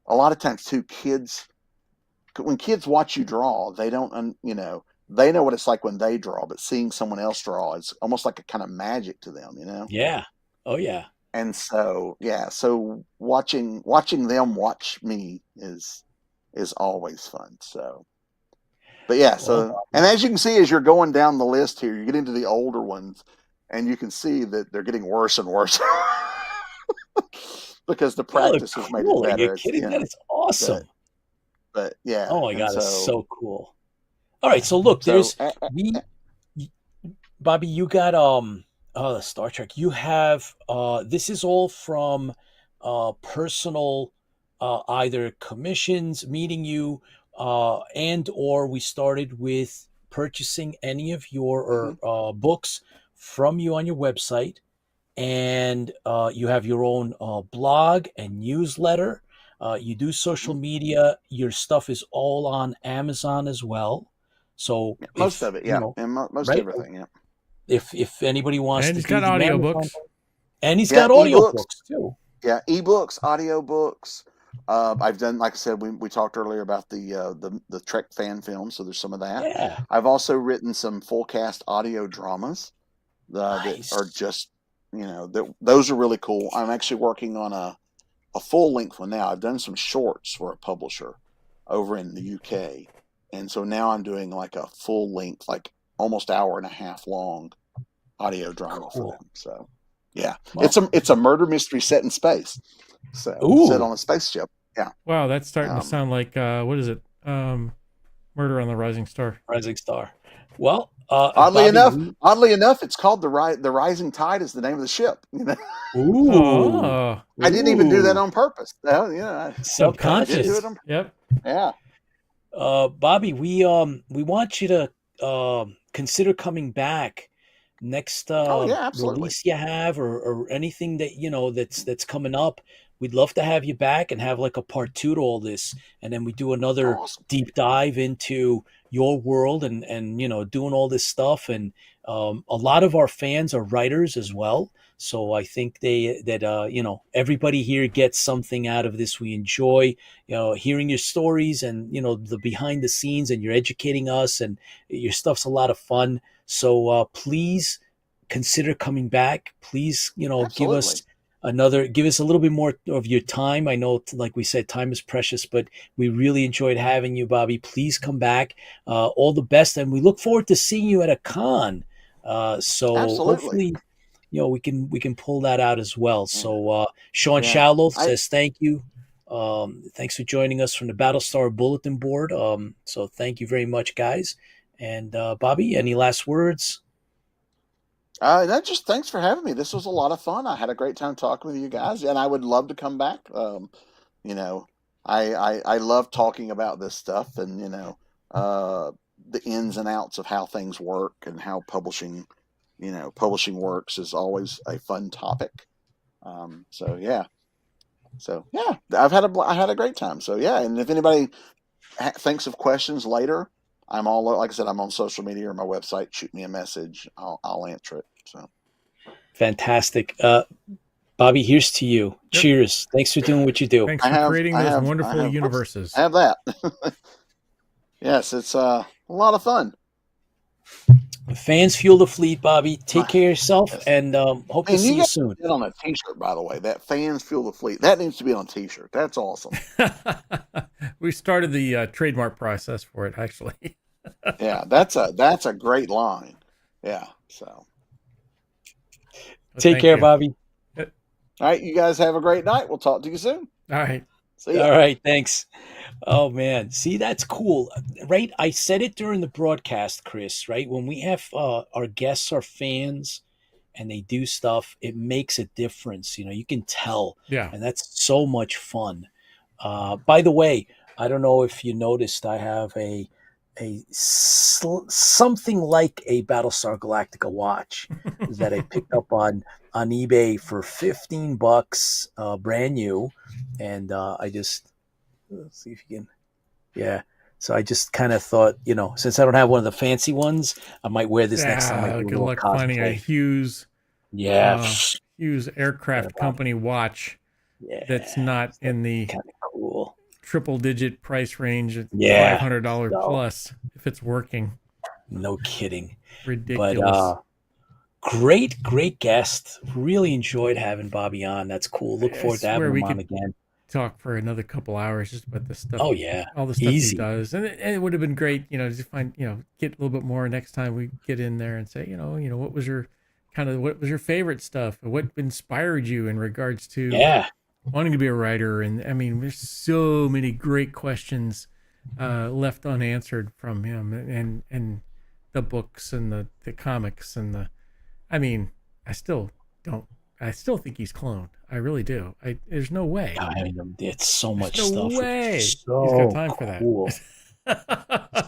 a lot of times too, when kids watch you draw, they don't they know what it's like when they draw, but seeing someone else draw is almost like a kind of magic to them, Yeah. Oh yeah. And so so watching them watch me is always fun. So but yeah, so and as you can see, as you're going down the list here, you get into the older ones, and you can see that they're getting worse and worse because the practice has made it better. Are you kidding? That is awesome. But yeah. Oh my God, it's so cool. All right, so look, Bobby, you got the Star Trek. You have this is all from personal either commissions, meeting you, and or we started with purchasing any of your books from you on your website, and you have your own blog and newsletter. You do social media. Your stuff is all on Amazon as well. So most of it, yeah, and most everything, yeah. If anybody wants, and to he's got audiobooks, and he's got audiobooks too. Yeah, ebooks, audiobooks. I've done, like I said, we talked earlier about the Trek fan film, so there's some of that. Yeah. I've also written some full cast audio dramas Nice. that are just those are really cool. I'm actually working on a full length one now. I've done some shorts for a publisher over in the UK, and so now I'm doing like a full length, like almost hour and a half long audio drama for them. So yeah, well, it's a murder mystery set in space. So set on a spaceship. Yeah. Wow, that's starting to sound like what is it? Murder on the Rising Star. Rising Star. Well, oddly enough, it's called the Rising Tide is the name of the ship. Ooh. Oh. I didn't even do that on purpose. Subconscious. Yep. Yeah. Bobby, we want you to consider coming back next release you have, or anything that that's coming up. We'd love to have you back and have like a part 2 to all this, and then we do another deep dive into your world and doing all this stuff. And a lot of our fans are writers as well, so I think everybody here gets something out of this. We enjoy hearing your stories and the behind the scenes, and you're educating us, and your stuff's a lot of fun. So please consider coming back. Please give us a little bit more of your time. I know, like we said, time is precious, but we really enjoyed having you, Bobby. Please come back. All the best, and we look forward to seeing you at a con. So hopefully, we can pull that out as well. So Sean Shallow says thank you. Thanks for joining us from the Battlestar Bulletin Board. So thank you very much, guys. And Bobby, any last words? Just thanks for having me. This was a lot of fun. I had a great time talking with you guys, and I would love to come back. You know, I love talking about this stuff, and the ins and outs of how things work and how publishing works is always a fun topic. So yeah, I had a great time. So yeah, and if anybody thinks of questions later, like I said, I'm on social media or my website. Shoot me a message. I'll answer it. So fantastic. Bobby, here's to you. Yep. Cheers. Thanks for doing what you do. Thanks for creating those wonderful universes. I have that. Yes, it's a lot of fun. Fans fuel the fleet, Bobby. Take care of yourself, and hope to see you soon. Get on a T-shirt, by the way. That fans fuel the fleet. That needs to be on a T-shirt. That's awesome. We started the trademark process for it, actually. Yeah, that's a great line. Yeah. So, take care, Bobby. All right, you guys have a great night. We'll talk to you soon. All right. See ya. All right, thanks. Oh man, see, that's cool, right? I said it during the broadcast, Chris, right? When we have our guests are fans and they do stuff, it makes a difference. You can tell. Yeah. And that's so much fun. By the way, I don't know if you noticed, I have something like a Battlestar Galactica watch that I picked up on eBay for $15, brand new. And I just, let's see if you can, yeah. So I just kind of thought, since I don't have one of the fancy ones, I might wear this next time. Good luck finding a Hughes Aircraft Company watch that's not in the kind of cool triple-digit price range at $500 plus if it's working. No kidding. Ridiculous. But great guest. Really enjoyed having Bobby on. That's cool. Look forward to having him on again. Talk for another couple hours just about this stuff. Oh yeah, all the stuff he does, and it would have been great, to find, get a little bit more next time we get in there and say, what was your favorite stuff? What inspired you in regards to wanting to be a writer? And I mean, there's so many great questions left unanswered from him, and the books and the comics and I still think he's cloned. I really do. There's no way. It's so much stuff. No way. So he's got time for that.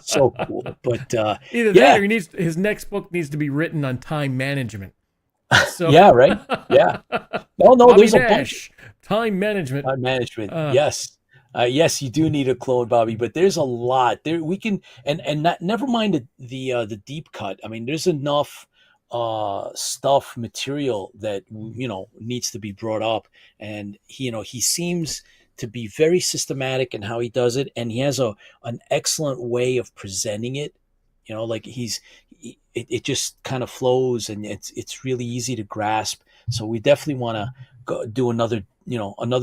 So cool. But either that or his next book needs to be written on time management. So yeah, right. Yeah. No, Bobby there's Nash, a bunch. Time management. Yes. Yes, you do need a clone, Bobby, but there's a lot there. We can and not, never mind the deep cut. I mean, there's enough material that needs to be brought up, and he seems to be very systematic in how he does it, and he has an excellent way of presenting it. Like it just kind of flows, and it's really easy to grasp. So we definitely want to go do another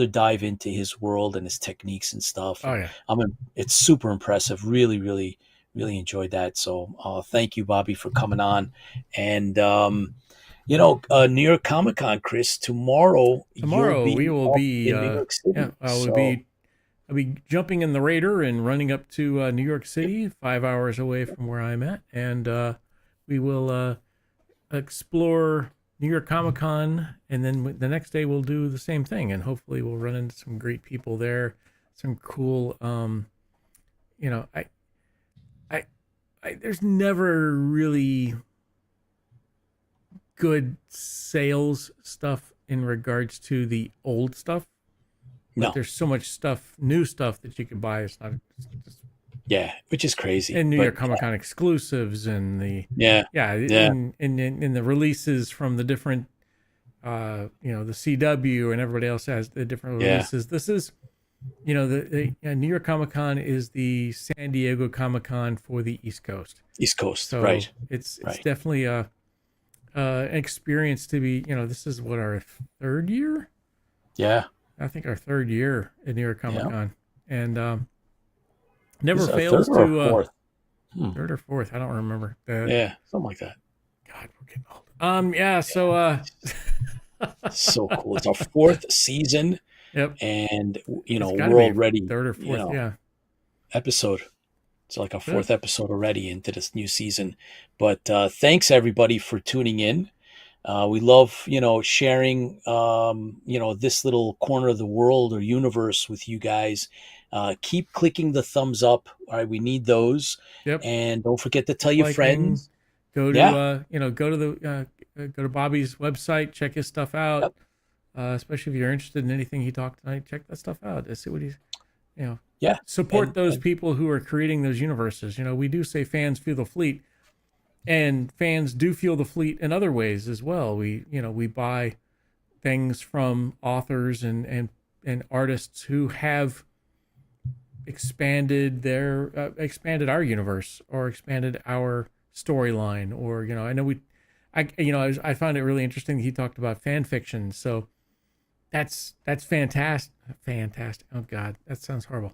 dive into his world and his techniques and stuff. Oh yeah, it's super impressive. Really, really, really enjoyed that. So thank you, Bobby, for coming on. And New York Comic Con, Chris, tomorrow we will be in New York City. I'll be jumping in the Raider and running up to New York City, 5 hours away from where I'm at, and we will explore New York Comic Con, and then the next day we'll do the same thing, and hopefully we'll run into some great people there, some cool, there's never really good sales stuff in regards to the old stuff. No. But there's so much stuff, new stuff that you can buy. It's just, which is crazy. And New York Comic Con exclusives and the and the releases from the different, the CW and everybody else has the different releases. This is, the New York Comic Con is the San Diego Comic Con for the East Coast. So right. It's definitely an experience to be. This is what, our third year. Yeah. I think our third year at New York Comic Con, and never fails to fourth. Third or fourth, I don't remember. Something like that. God, we're getting old. So so cool. It's our fourth season. Yep. And It's gotta we're be already third or fourth. Yeah. episode. It's like our Good. 4th episode already into this new season. But thanks everybody for tuning in. We love, sharing, this little corner of the world or universe with you guys. Keep clicking the thumbs up. All right, we need those. Yep. And don't forget to tell your Liking, friends. Go to Yeah. go to Bobby's website, check his stuff out. Yep. Especially if you're interested in anything he talked tonight, check that stuff out. See what he's, Yeah. support those people who are creating those universes. We do say fans feel the fleet, and fans do feel the fleet in other ways as well. We buy things from authors and artists who have expanded our universe or expanded our storyline, or I found it really interesting that he talked about fan fiction. So that's fantastic. Oh God, that sounds horrible.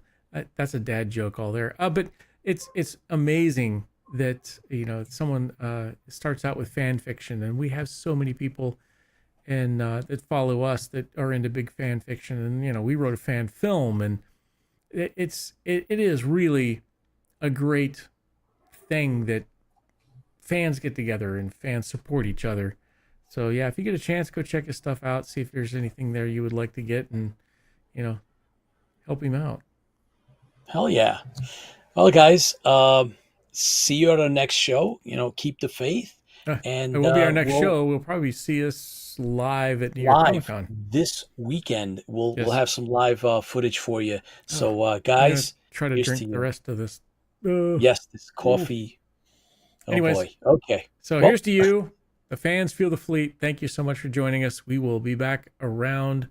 That's a dad joke all there. But it's amazing that someone starts out with fan fiction, and we have so many people and that follow us that are into big fan fiction, and we wrote a fan film, and it is really a great thing that fans get together and fans support each other. So yeah, if you get a chance, go check his stuff out, see if there's anything there you would like to get, and help him out. Hell yeah. Well, guys, see you at our next show. Keep the faith. And it will be our next show. We'll probably see us live at New York Comic Con this weekend. We'll have some live footage for you. So guys, try to drink the rest of this. Yes, this coffee. Anyways, boy. Okay. So here's to you. The fans feel the fleet. Thank you so much for joining us. We will be back around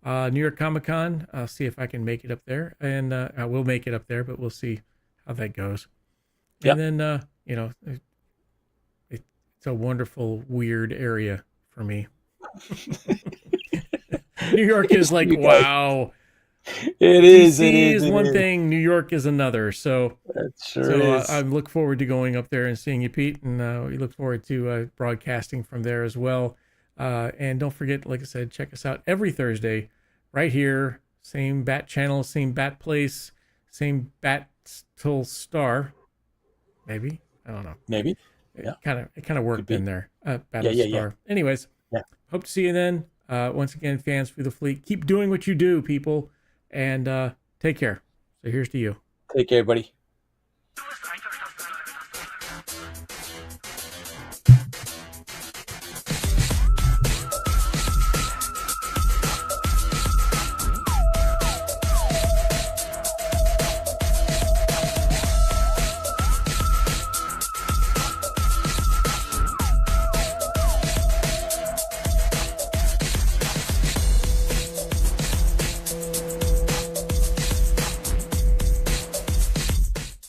New York Comic Con. I'll see if I can make it up there, and I will make it up there, but we'll see how that goes. Yep. And then it's a wonderful, weird area for me. New York is like, wow. It is. DC is one thing. New York is another. So that sure is. I look forward to going up there and seeing you, Pete, and we look forward to broadcasting from there as well. And don't forget, like I said, check us out every Thursday, right here. Same bat channel, same bat place, same bat till star. Maybe, I don't know. Maybe. Yeah. It kind of worked in there. Battle yeah. Star. Anyways, hope to see you then. Once again, fans for the fleet, keep doing what you do, people, and take care. So here's to you. Take care, buddy. Newest